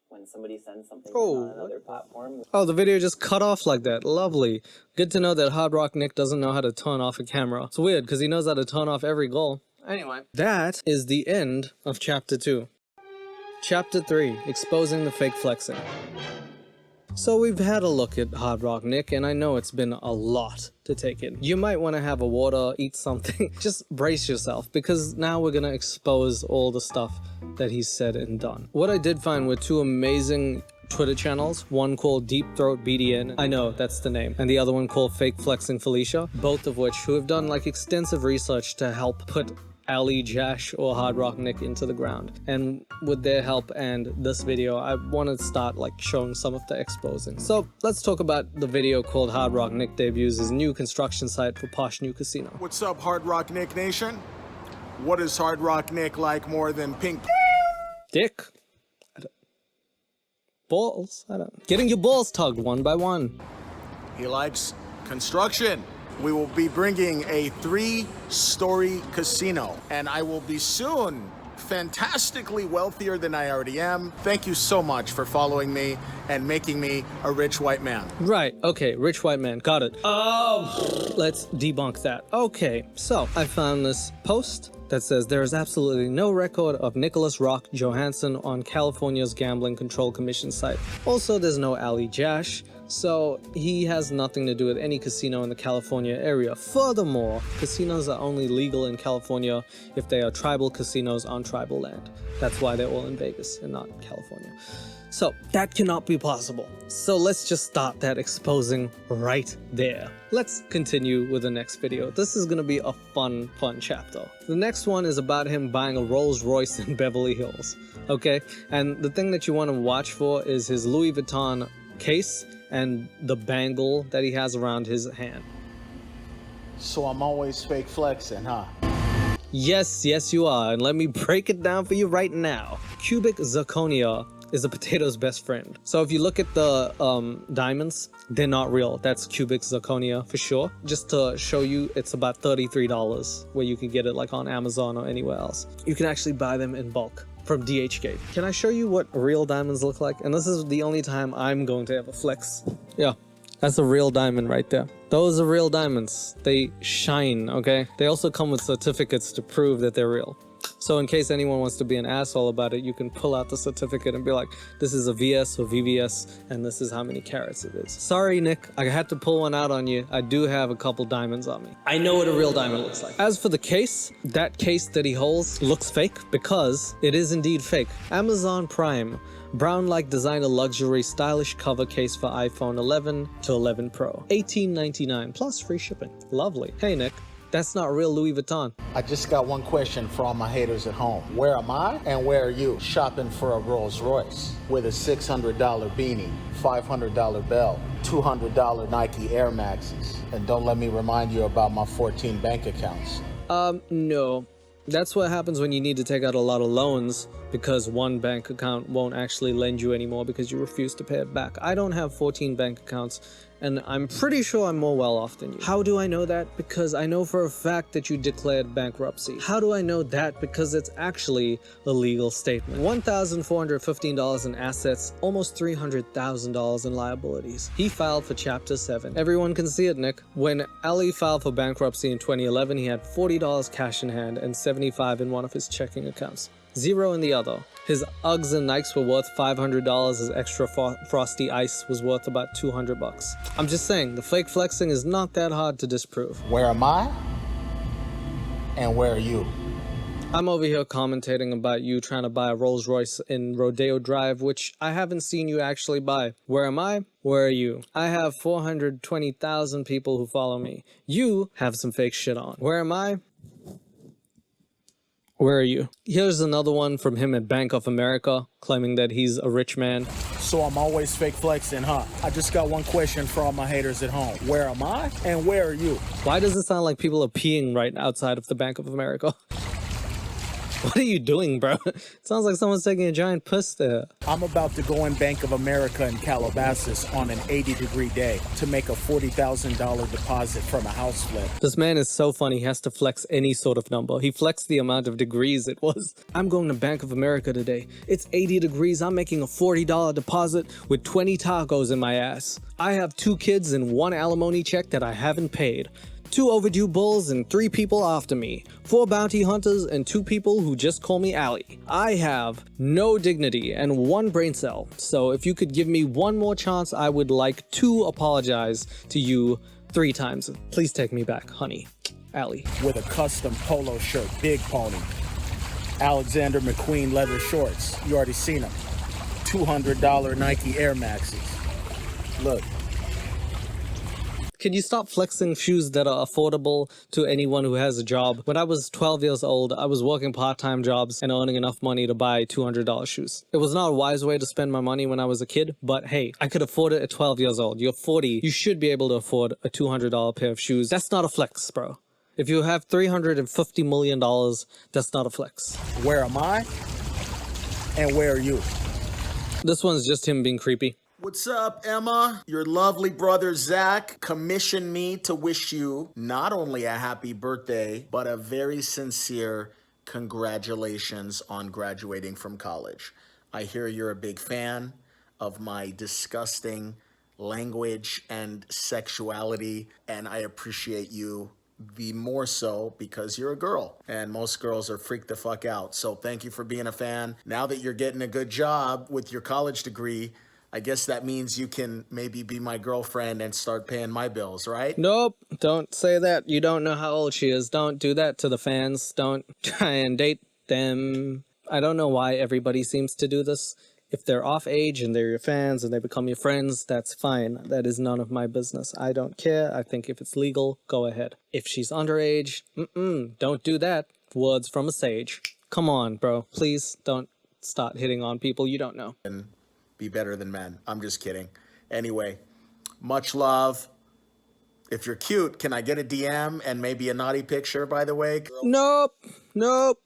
S8: When somebody sends something on another platform.
S1: Oh, the video just cut off like that. Lovely. Good to know that Hard Rock Nick doesn't know how to turn off a camera. It's weird because he knows how to turn off every goal. Anyway, that is the end of Chapter 2. Chapter 3, Exposing the Fake Flexing. So we've had a look at Hard Rock Nick, and I know it's been a lot to take in. You might want to have a water, eat something. Just brace yourself, because now we're gonna expose all the stuff that he's said and done. What I did find were two amazing Twitter channels, one called Deep Throat BDN, I know that's the name, and the other one called Fake Flexing Felicia, both of which who have done like extensive research to help put Ali Jash or Hard Rock Nick into the ground. And with their help and this video, I want to start like showing some of the exposing. So let's talk about the video called Hard Rock Nick debuts his new construction site for Posh New Casino.
S9: What's up, Hard Rock Nick Nation? What is Hard Rock Nick like more than pink
S1: Dick? Balls? I don't. Getting your balls tugged one by one.
S9: He likes construction. We will be bringing a 3-story casino, and I will be soon fantastically wealthier than I already am. Thank you so much for following me and making me a rich white man.
S1: Right, okay, rich white man, got it. Oh, let's debunk that. Okay, so I found this post that says there is absolutely no record of Nicholas Rock Johansson on California's Gambling Control Commission site. Also, there's no Ali Jash, so he has nothing to do with any casino in the California area. Furthermore, casinos are only legal in California if they are tribal casinos on tribal land. That's why they're all in Vegas and not California. So that cannot be possible. So let's just start that exposing right there. Let's continue with the next video. This is gonna be a fun chapter. The next one is about him buying a Rolls-Royce in Beverly Hills, okay? And the thing that you wanna watch for is his Louis Vuitton case and the bangle that he has around his hand.
S5: So I'm always fake flexing, huh?
S1: Yes, you are, and let me break it down for you right now. Cubic zirconia is a potato's best friend. So if you look at the diamonds, they're not real. That's cubic zirconia for sure. Just to show you, it's about $33 where you can get it like on Amazon or anywhere else. You can actually buy them in bulk from DHgate. Can I show you what real diamonds look like? And this is the only time I'm going to ever flex. Yeah, that's a real diamond right there. Those are real diamonds. They shine, okay? They also come with certificates to prove that they're real. So in case anyone wants to be an asshole about it, you can pull out the certificate and be like, this is a VS or VVS, and this is how many carats it is. Sorry, Nick, I had to pull one out on you. I do have a couple diamonds on me. I know what a real diamond looks like. As for the case, that case that he holds looks fake because it is indeed fake. Amazon Prime, brown-like designer luxury stylish cover case for iPhone 11 to 11 Pro. $18.99 plus free shipping. Lovely. Hey, Nick. That's not real Louis Vuitton.
S5: I just got one question for all my haters at home. Where am I and where are you shopping for a Rolls-Royce with a $600 beanie, $500 belt, $200 Nike Air Maxes? And don't let me remind you about my 14 bank accounts.
S1: No. That's what happens when you need to take out a lot of loans because one bank account won't actually lend you anymore because you refuse to pay it back. I don't have 14 bank accounts, and I'm pretty sure I'm more well off than you. How do I know that? Because I know for a fact that you declared bankruptcy. How do I know that? Because it's actually a legal statement. $1,415 in assets, almost $300,000 in liabilities. He filed for Chapter 7. Everyone can see it, Nick. When Ali filed for bankruptcy in 2011, he had $40 cash in hand and $75 in one of his checking accounts. $0 in the other. His Uggs and Nikes were worth $500. His extra frosty ice was worth about $200. I'm just saying, the fake flexing is not that hard to disprove.
S9: Where am I? And where are you?
S1: I'm over here commentating about you trying to buy a Rolls-Royce in Rodeo Drive, which I haven't seen you actually buy. Where am I? Where are you? I have 420,000 people who follow me. You have some fake shit on. Where am I? Where are you? Here's another one from him at Bank of America, claiming that he's a rich man.
S9: So I'm always fake flexing, huh? I just got one question for all my haters at home. Where am I? And where are you?
S1: Why does it sound like people are peeing right outside of the Bank of America? What are you doing, bro? It sounds like someone's taking a giant piss there.
S9: I'm about to go in Bank of America in Calabasas on an 80-degree day to make a $40,000 deposit from a house flip.
S1: This man is so funny, he has to flex any sort of number. He flexed the amount of degrees it was. I'm going to Bank of America today. It's 80 degrees. I'm making a $40 deposit with 20 tacos in my ass. I have 2 kids and 1 alimony check that I haven't paid. 2 overdue bulls and 3 people after me. 4 bounty hunters and 2 people who just call me Allie. I have no dignity and 1 brain cell. So if you could give me one more chance, I would like to apologize to you 3 times. Please take me back, honey. Allie.
S9: With a custom polo shirt, Big Pony. Alexander McQueen leather shorts. You already seen them. $200 Nike Air Maxes. Look.
S1: Can you stop flexing shoes that are affordable to anyone who has a job? When I was 12 years old, I was working part-time jobs and earning enough money to buy $200 shoes. It was not a wise way to spend my money when I was a kid, but hey, I could afford it at 12 years old. You're 40, you should be able to afford a $200 pair of shoes. That's not a flex, bro. If you have $350 million, that's not a flex.
S9: Where am I? And where are you?
S1: This one's just him being creepy.
S5: What's up, Emma? Your lovely brother Zach commissioned me to wish you not only a happy birthday, but a very sincere congratulations on graduating from college. I hear you're a big fan of my disgusting language and sexuality, and I appreciate you the more so because you're a girl, and most girls are freaked the fuck out. So thank you for being a fan. Now that you're getting a good job with your college degree, I guess that means you can maybe be my girlfriend and start paying my bills, right?
S1: Nope, don't say that. You don't know how old she is. Don't do that to the fans. Don't try and date them. I don't know why everybody seems to do this. If they're off age and they're your fans and they become your friends, that's fine. That is none of my business. I don't care. I think if it's legal, go ahead. If she's underage, don't do that. Words from a sage. Come on, bro. Please don't start hitting on people you don't know.
S5: And be better than men. I'm just kidding. Anyway, much love. If you're cute, can I get a DM and maybe a naughty picture, by the way?
S1: Nope. Don't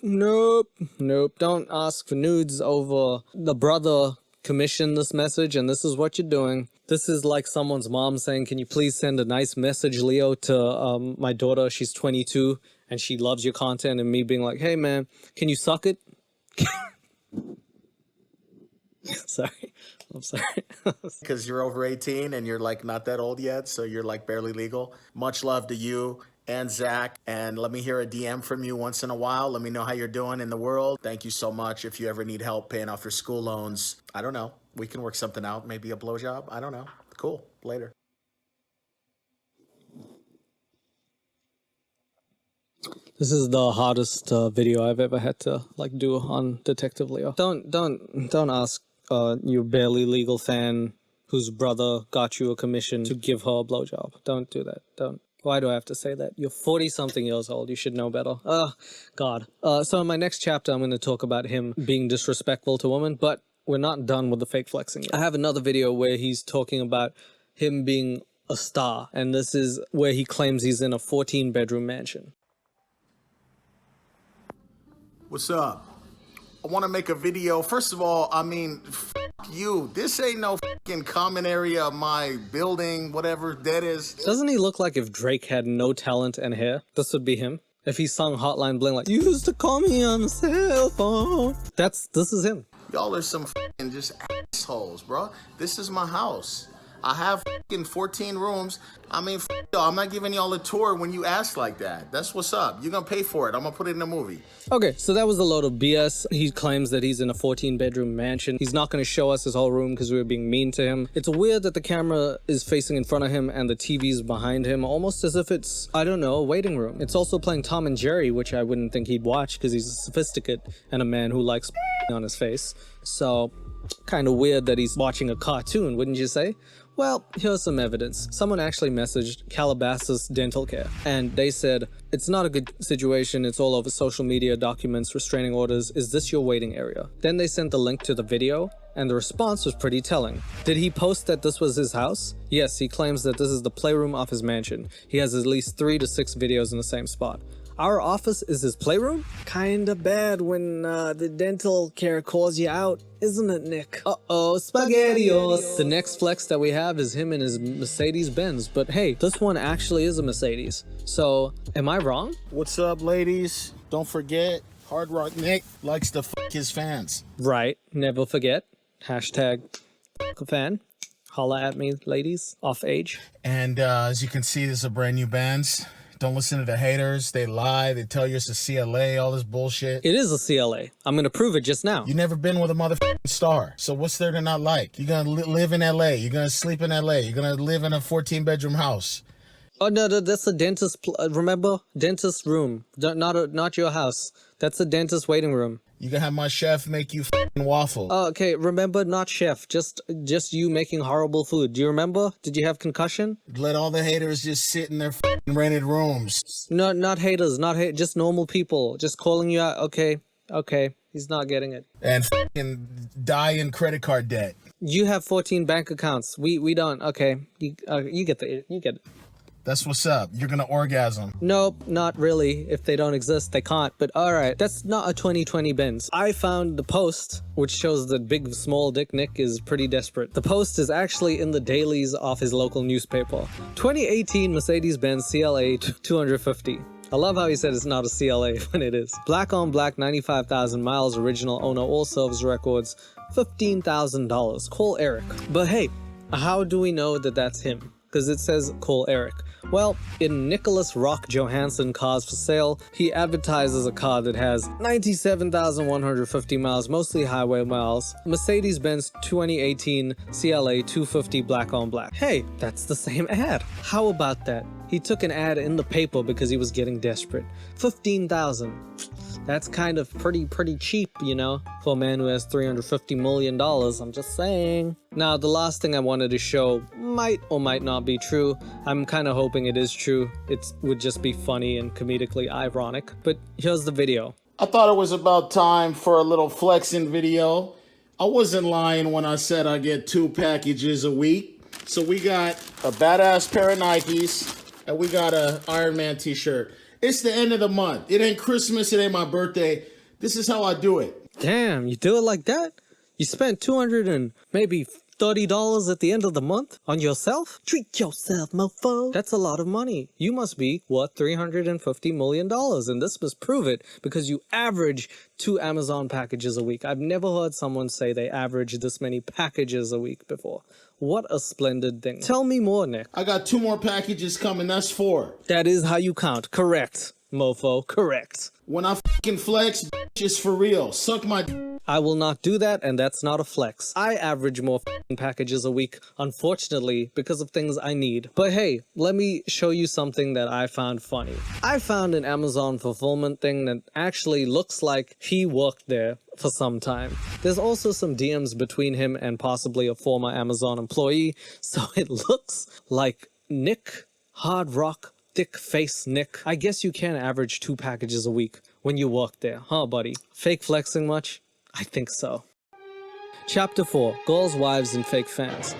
S1: ask for nudes over the brother commissioned this message and this is what you're doing. This is like someone's mom saying, can you please send a nice message, Leo, to my daughter. She's 22 and she loves your content, and me being like, hey man, can you suck it? Sorry. I'm sorry.
S5: Because you're over 18 and you're like not that old yet, so you're like barely legal. Much love to you and Zach, and let me hear a DM from you once in a while. Let me know how you're doing in the world. Thank you so much. If you ever need help paying off your school loans, I don't know, we can work something out. Maybe a blowjob. I don't know. Cool. Later.
S1: This is the hardest video I've ever had to do on Detective Leo. Don't ask your barely legal fan whose brother got you a commission to give her a blowjob. Don't do that. Don't. Why do I have to say that? You're 40-something years old. You should know better. Oh, God. So in my next chapter, I'm going to talk about him being disrespectful to women, but we're not done with the fake flexing yet. I have another video where he's talking about him being a star, and this is where he claims he's in a 14-bedroom mansion.
S5: What's up?
S9: I want to make a video. First of all, I mean, you. This ain't no fucking common area of my building, whatever that is.
S1: Doesn't he look like if Drake had no talent and hair? This would be him. If he sung Hotline Bling like, "You used to call me on the cell phone." This is him.
S9: Y'all are some fucking just assholes, bro. This is my house. I have fucking 14 rooms. I mean, y'all, I'm not giving y'all a tour when you ask like that. That's what's up. You're gonna pay for it. I'm gonna put it in a movie.
S1: Okay, so that was a load of BS. He claims that he's in a 14-bedroom mansion. He's not going to show us his whole room because we were being mean to him. It's weird that the camera is facing in front of him and the TV's behind him, almost as if it's, I don't know, a waiting room. It's also playing Tom and Jerry, which I wouldn't think he'd watch because he's a sophisticate and a man who likes on his face. So, kind of weird that he's watching a cartoon, wouldn't you say? Well, here's some evidence. Someone actually messaged Calabasas Dental Care, and they said, "It's not a good situation. It's all over social media, documents, restraining orders. Is this your waiting area?" Then they sent the link to the video, and the response was pretty telling. Did he post that this was his house? Yes, he claims that this is the playroom of his mansion. He has at least 3 to 6 videos in the same spot. Our office is his playroom? Kinda bad when the dental care calls you out, isn't it, Nick? Uh-oh, SpaghettiOs. The next flex that we have is him in his Mercedes-Benz, but hey, this one actually is a Mercedes. So, am I wrong?
S9: What's up, ladies? Don't forget, Hard Rock Nick likes to fuck his fans.
S1: Right, never forget. Hashtag a fan. Holla at me, ladies, off age.
S9: And as you can see, this is a brand new Benz. Don't listen to the haters. They lie. They tell you it's a CLA, all this bullshit.
S1: It is a CLA. I'm gonna prove it just now.
S9: You never been with a motherfucking star. So what's there to not like? You're gonna live in LA. You're gonna sleep in LA. You're gonna live in a 14-bedroom house.
S1: Oh no, that's a dentist. Remember, dentist room, not your house. That's a dentist waiting room.
S9: You can have my chef make you fucking waffles.
S1: Oh, okay, remember, not chef, just you making horrible food. Do you remember? Did you have concussion?
S9: Let all the haters just sit in their fucking rented rooms.
S1: No, not haters, just normal people, just calling you out. Okay, he's not getting it.
S9: And fucking die in credit card debt.
S1: You have 14 bank accounts. We don't. Okay, you get it.
S9: That's what's up. You're gonna orgasm.
S1: Nope, not really. If they don't exist, they can't. But alright, that's not a 2020 Benz. I found the post, which shows that big, small dick Nick is pretty desperate. The post is actually in the dailies of his local newspaper. 2018 Mercedes-Benz CLA 250. I love how he said it's not a CLA when it is. Black on black, 95,000 miles, original owner, all service records, $15,000. Call Eric. But hey, how do we know that that's him? Because it says call Eric. Well, in Nicholas Rock Johansson Cars for Sale, he advertises a car that has 97,150 miles, mostly highway miles, Mercedes-Benz 2018 CLA 250 black on black. Hey, that's the same ad. How about that? He took an ad in the paper because he was getting desperate. 15,000. That's kind of pretty cheap, you know, for a man who has $350 million, I'm just saying. Now, the last thing I wanted to show might or might not be true. I'm kind of hoping it is true. It would just be funny and comedically ironic. But here's the video.
S9: I thought it was about time for a little flexing video. I wasn't lying when I said I get 2 packages a week. So we got a badass pair of Nikes and we got a Iron Man t-shirt. It's the end of the month. It ain't Christmas. It ain't my birthday. This is how I do it.
S1: Damn, you do it like that? You spent $200 and maybe $30 at the end of the month on yourself? Treat yourself, mofo. That's a lot of money. You must be worth $350 million, and this must prove it because you average 2 Amazon packages a week. I've never heard someone say they average this many packages a week before. What a splendid thing. Tell me more, Nick.
S9: I got 2 more packages coming. That's 4.
S1: That is how you count. Correct, mofo. Correct.
S9: When I fucking flex, bitch, it's for real. Suck my
S1: I will not do that, and that's not a flex. I average more packages a week, unfortunately, because of things I need. But hey, let me show you something that I found funny. I found an Amazon fulfillment thing that actually looks like he worked there for some time. There's also some DMs between him and possibly a former Amazon employee, so it looks like Nick, Hard Rock, Thick Face Nick. I guess you can average 2 packages a week when you work there, huh, buddy? Fake flexing much? I think so. Chapter 4, Girls, Wives, and Fake Fans.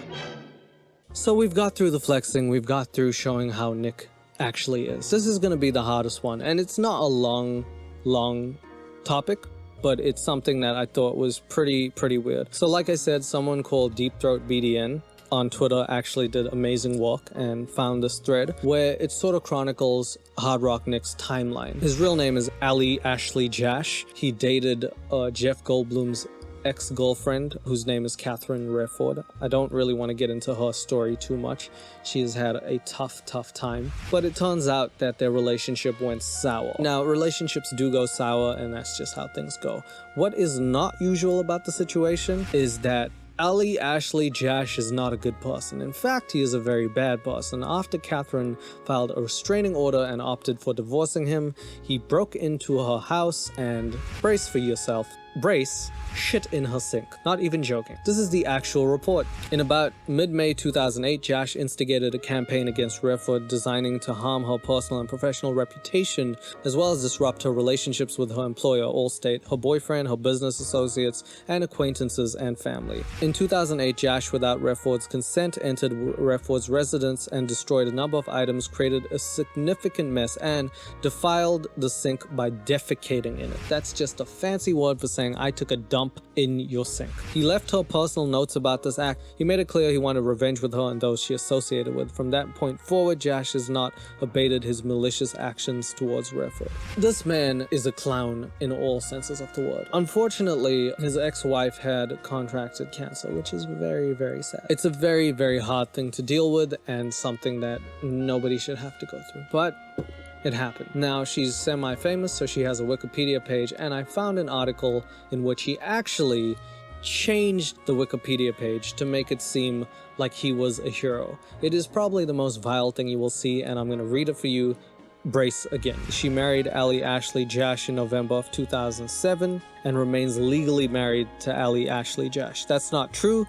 S1: So we've got through the flexing, we've got through showing how Nick actually is. This is going to be the hardest one, and it's not a long topic, but it's something that I thought was pretty weird. So like I said, someone called Deep Throat BDN on Twitter actually did amazing work and found this thread where it sort of chronicles Hard Rock Nick's timeline. His real name is Ali Ashley Jash. He dated Jeff Goldblum's ex-girlfriend, whose name is Catherine Redford. I don't really want to get into her story too much. She has had a tough time, but it turns out that their relationship went sour. Now, relationships do go sour, and that's just how things go. What is not usual about the situation is that Ali Ashley Jash is not a good person. In fact, he is a very bad person. After Catherine filed a restraining order and opted for divorcing him, he broke into her house and, brace for yourself, brace, shit in her sink. Not even joking. This is the actual report. In about mid-May 2008, Jash instigated a campaign against Redford designing to harm her personal and professional reputation, as well as disrupt her relationships with her employer, Allstate, her boyfriend, her business associates, and acquaintances and family. In 2008, Jash, without Redford's consent, entered Redford's residence and destroyed a number of items, created a significant mess, and defiled the sink by defecating in it. That's just a fancy word for saying I took a dump in your sink. He left her personal notes about this act. He made it clear he wanted revenge with her and those she associated with. From that point forward, Jash has not abated his malicious actions towards Redford. This man is a clown in all senses of the word. Unfortunately, his ex-wife had contracted cancer, which is very sad. It's a very hard thing to deal with and something that nobody should have to go through. But it happened. Now, she's semi-famous, so she has a Wikipedia page, and I found an article in which he actually changed the Wikipedia page to make it seem like he was a hero. It is probably the most vile thing you will see, and I'm going to read it for you. Brace again. She married Ali Ashley Jash in November of 2007 and remains legally married to Ali Ashley Jash. That's not true,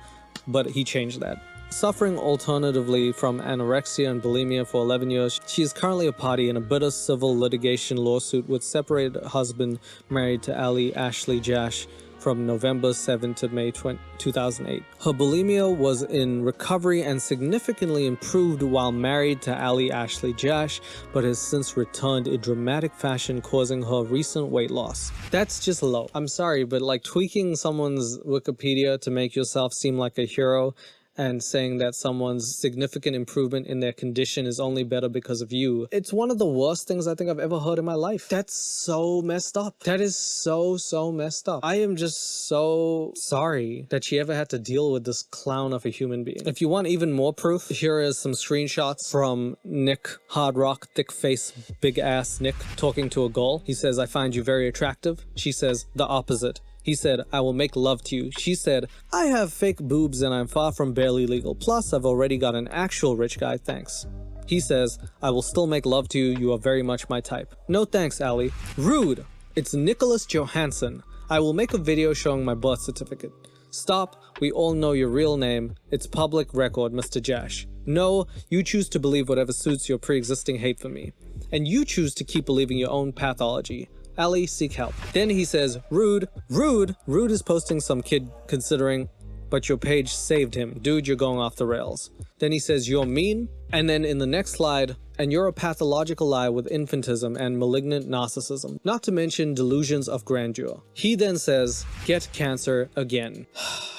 S1: but he changed that. Suffering alternatively from anorexia and bulimia for 11 years, she is currently a party in a bitter civil litigation lawsuit with separated husband married to Ali Ashley Jash from November 7 to May 2008. Her bulimia was in recovery and significantly improved while married to Ali Ashley Jash, but has since returned in dramatic fashion, causing her recent weight loss. That's just low. I'm sorry, but like tweaking someone's Wikipedia to make yourself seem like a hero and saying that someone's significant improvement in their condition is only better because of you. It's one of the worst things I think I've ever heard in my life. That's so messed up. That is so messed up. I am just so sorry that she ever had to deal with this clown of a human being. If you want even more proof, here is some screenshots from Nick Hard Rock, thick face, big ass Nick talking to a girl. He says, "I find you very attractive." She says, "The opposite." He said, "I will make love to you." She said, "I have fake boobs and I'm far from barely legal. Plus, I've already got an actual rich guy, thanks." He says, "I will still make love to you. You are very much my type." "No thanks, Ali." "Rude. It's Nicholas Johansson. I will make a video showing my birth certificate." "Stop. We all know your real name. It's public record, Mr. Jash." "No, you choose to believe whatever suits your pre-existing hate for me. And you choose to keep believing your own pathology. Ali, seek help." Then he says, "Rude. Rude is posting some kid considering, but your page saved him. Dude, you're going off the rails." Then he says, "You're mean." And then in the next slide, "And you're a pathological lie with infantism and malignant narcissism, not to mention delusions of grandeur." He then says, "Get cancer again."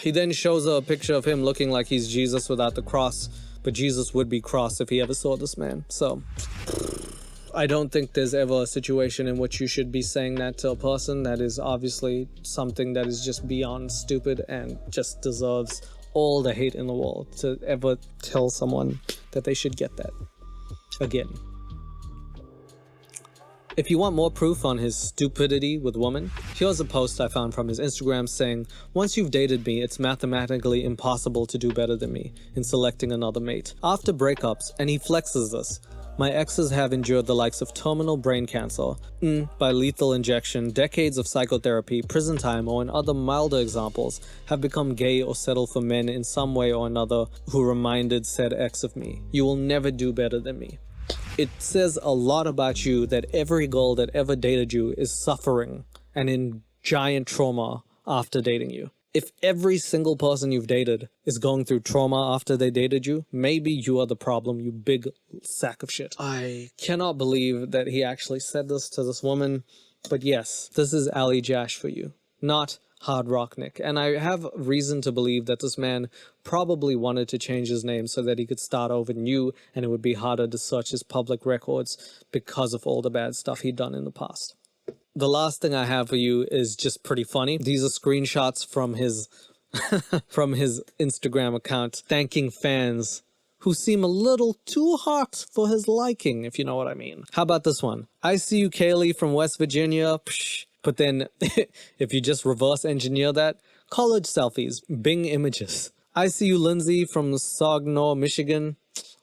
S1: He then shows a picture of him looking like he's Jesus without the cross, but Jesus would be cross if he ever saw this man. So I don't think there's ever a situation in which you should be saying that to a person. That is obviously something that is just beyond stupid and just deserves all the hate in the world to ever tell someone that they should get that again. If you want more proof on his stupidity with women, here's a post I found from his Instagram saying, "Once you've dated me, it's mathematically impossible to do better than me in selecting another mate. After breakups," and he flexes this, "my exes have endured the likes of terminal brain cancer, by lethal injection, decades of psychotherapy, prison time, or in other milder examples, have become gay or settled for men in some way or another who reminded said ex of me. You will never do better than me." It says a lot about you that every girl that ever dated you is suffering and in giant trauma after dating you. If every single person you've dated is going through trauma after they dated you, maybe you are the problem, you big sack of shit. I cannot believe that he actually said this to this woman, but yes, this is Ali Jash for you. not Hard Rock Nick. And I have reason to believe that this man probably wanted to change his name so that he could start over new and it would be harder to search his public records because of all the bad stuff he'd done in the past. The last thing I have for you is just pretty funny. These are screenshots from his from his Instagram account thanking fans who seem a little too hot for his liking, if you know what I mean. How about this one? I see you, Kaylee from West Virginia. Psh. But then if you just reverse engineer that, college selfies, Bing images. I see you, Lindsay from Saugnaw, Michigan.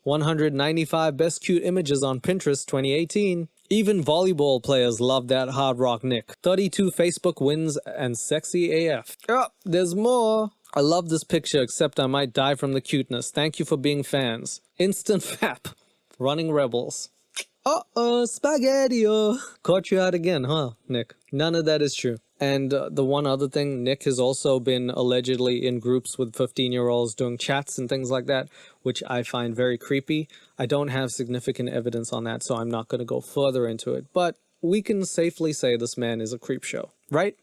S1: 195 best cute images on Pinterest 2018. Even volleyball players love that Hard Rock Nick. 32 Facebook wins and sexy AF. Oh, there's more. I love this picture, except I might die from the cuteness. Thank you for being fans. Instant fap. Running rebels. Uh-oh, spaghetti-o. Caught you out again, huh, Nick? None of that is true. And the one other thing, Nick has also been allegedly in groups with 15-year-olds doing chats and things like that, which I find very creepy. I don't have significant evidence on that, so I'm not going to go further into it. But we can safely say this man is a creep show, right?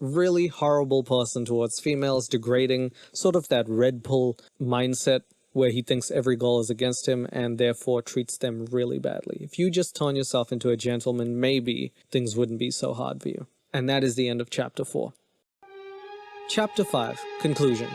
S1: Really horrible person towards females, degrading, sort of that red pill mindset where he thinks every girl is against him and therefore treats them really badly. If you just turn yourself into a gentleman, maybe things wouldn't be so hard for you. And that is the end of Chapter 4. Chapter 5, Conclusion.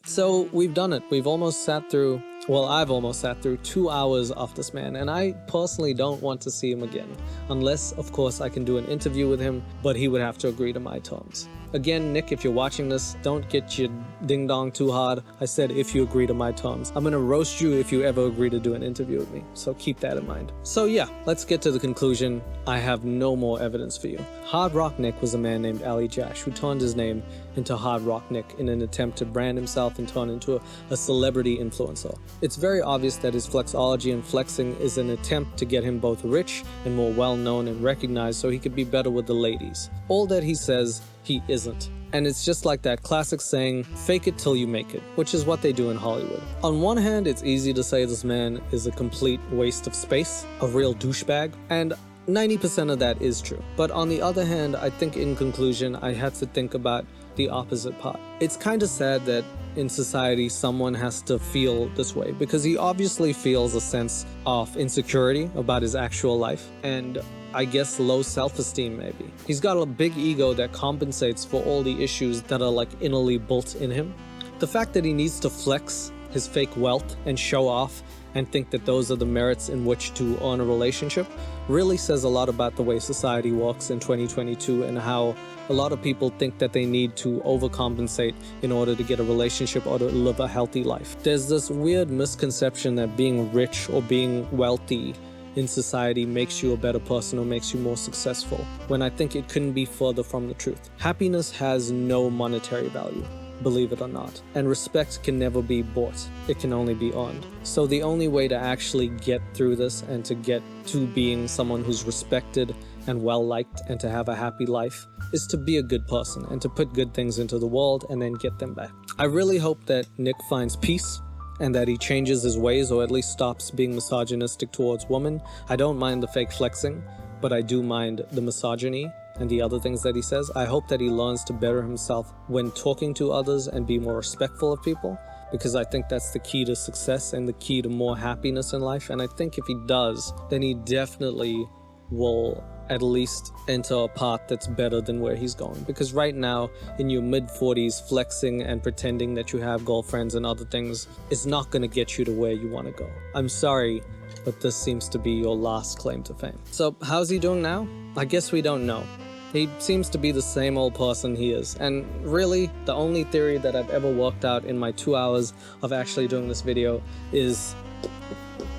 S1: So we've done it. We've almost sat through, well, I've almost sat through 2 hours of this man, and I personally don't want to see him again. Unless, of course, I can do an interview with him, but he would have to agree to my terms. Again, Nick, if you're watching this, don't get your ding-dong too hard. I said if you agree to my terms. I'm gonna roast you if you ever agree to do an interview with me, so keep that in mind. So yeah, let's get to the conclusion. I have no more evidence for you. Hard Rock Nick was a man named Ali Jash who turned his name into Hard Rock Nick in an attempt to brand himself and turn into a celebrity influencer. It's very obvious that his flexology and flexing is an attempt to get him both rich and more well-known and recognized so he could be better with the ladies. All that he says, he isn't. And it's just like that classic saying, fake it till you make it, which is what they do in Hollywood. On one hand, it's easy to say this man is a complete waste of space, a real douchebag, and 90% of that is true. But on the other hand, I think in conclusion, I had to think about the opposite part. It's kind of sad that in society someone has to feel this way, because he obviously feels a sense of insecurity about his actual life, and I guess low self-esteem maybe. He's got a big ego that compensates for all the issues that are like innately built in him. The fact that he needs to flex his fake wealth and show off and think that those are the merits in which to earn a relationship really says a lot about the way society works in 2022 and how a lot of people think that they need to overcompensate in order to get a relationship or to live a healthy life. There's this weird misconception that being rich or being wealthy in society makes you a better person or makes you more successful, when I think it couldn't be further from the truth. Happiness has no monetary value, believe it or not, and respect can never be bought. It can only be earned. So the only way to actually get through this and to get to being someone who's respected and well-liked and to have a happy life is to be a good person and to put good things into the world and then get them back. I really hope that Nick finds peace and that he changes his ways or at least stops being misogynistic towards women. I don't mind the fake flexing, but I do mind the misogyny and the other things that he says. I hope that he learns to better himself when talking to others and be more respectful of people, because I think that's the key to success and the key to more happiness in life. And I think if he does, then he definitely will at least enter a path that's better than where he's going. Because right now, in your mid-40s, flexing and pretending that you have girlfriends and other things is not going to get you to where you want to go. I'm sorry, but this seems to be your last claim to fame. So how's he doing now? I guess we don't know. He seems to be the same old person he is. And really, the only theory that I've ever worked out in my 2 hours of actually doing this video is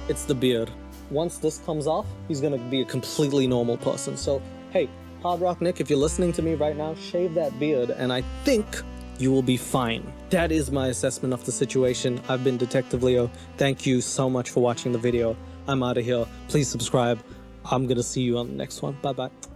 S1: it's the beard. Once this comes off, he's gonna be a completely normal person. So, hey, Hard Rock Nick, if you're listening to me right now, shave that beard and I think you will be fine. That is my assessment of the situation. I've been Detective Leo. Thank you so much for watching the video. I'm out of here. Please subscribe. I'm gonna see you on the next one. Bye-bye.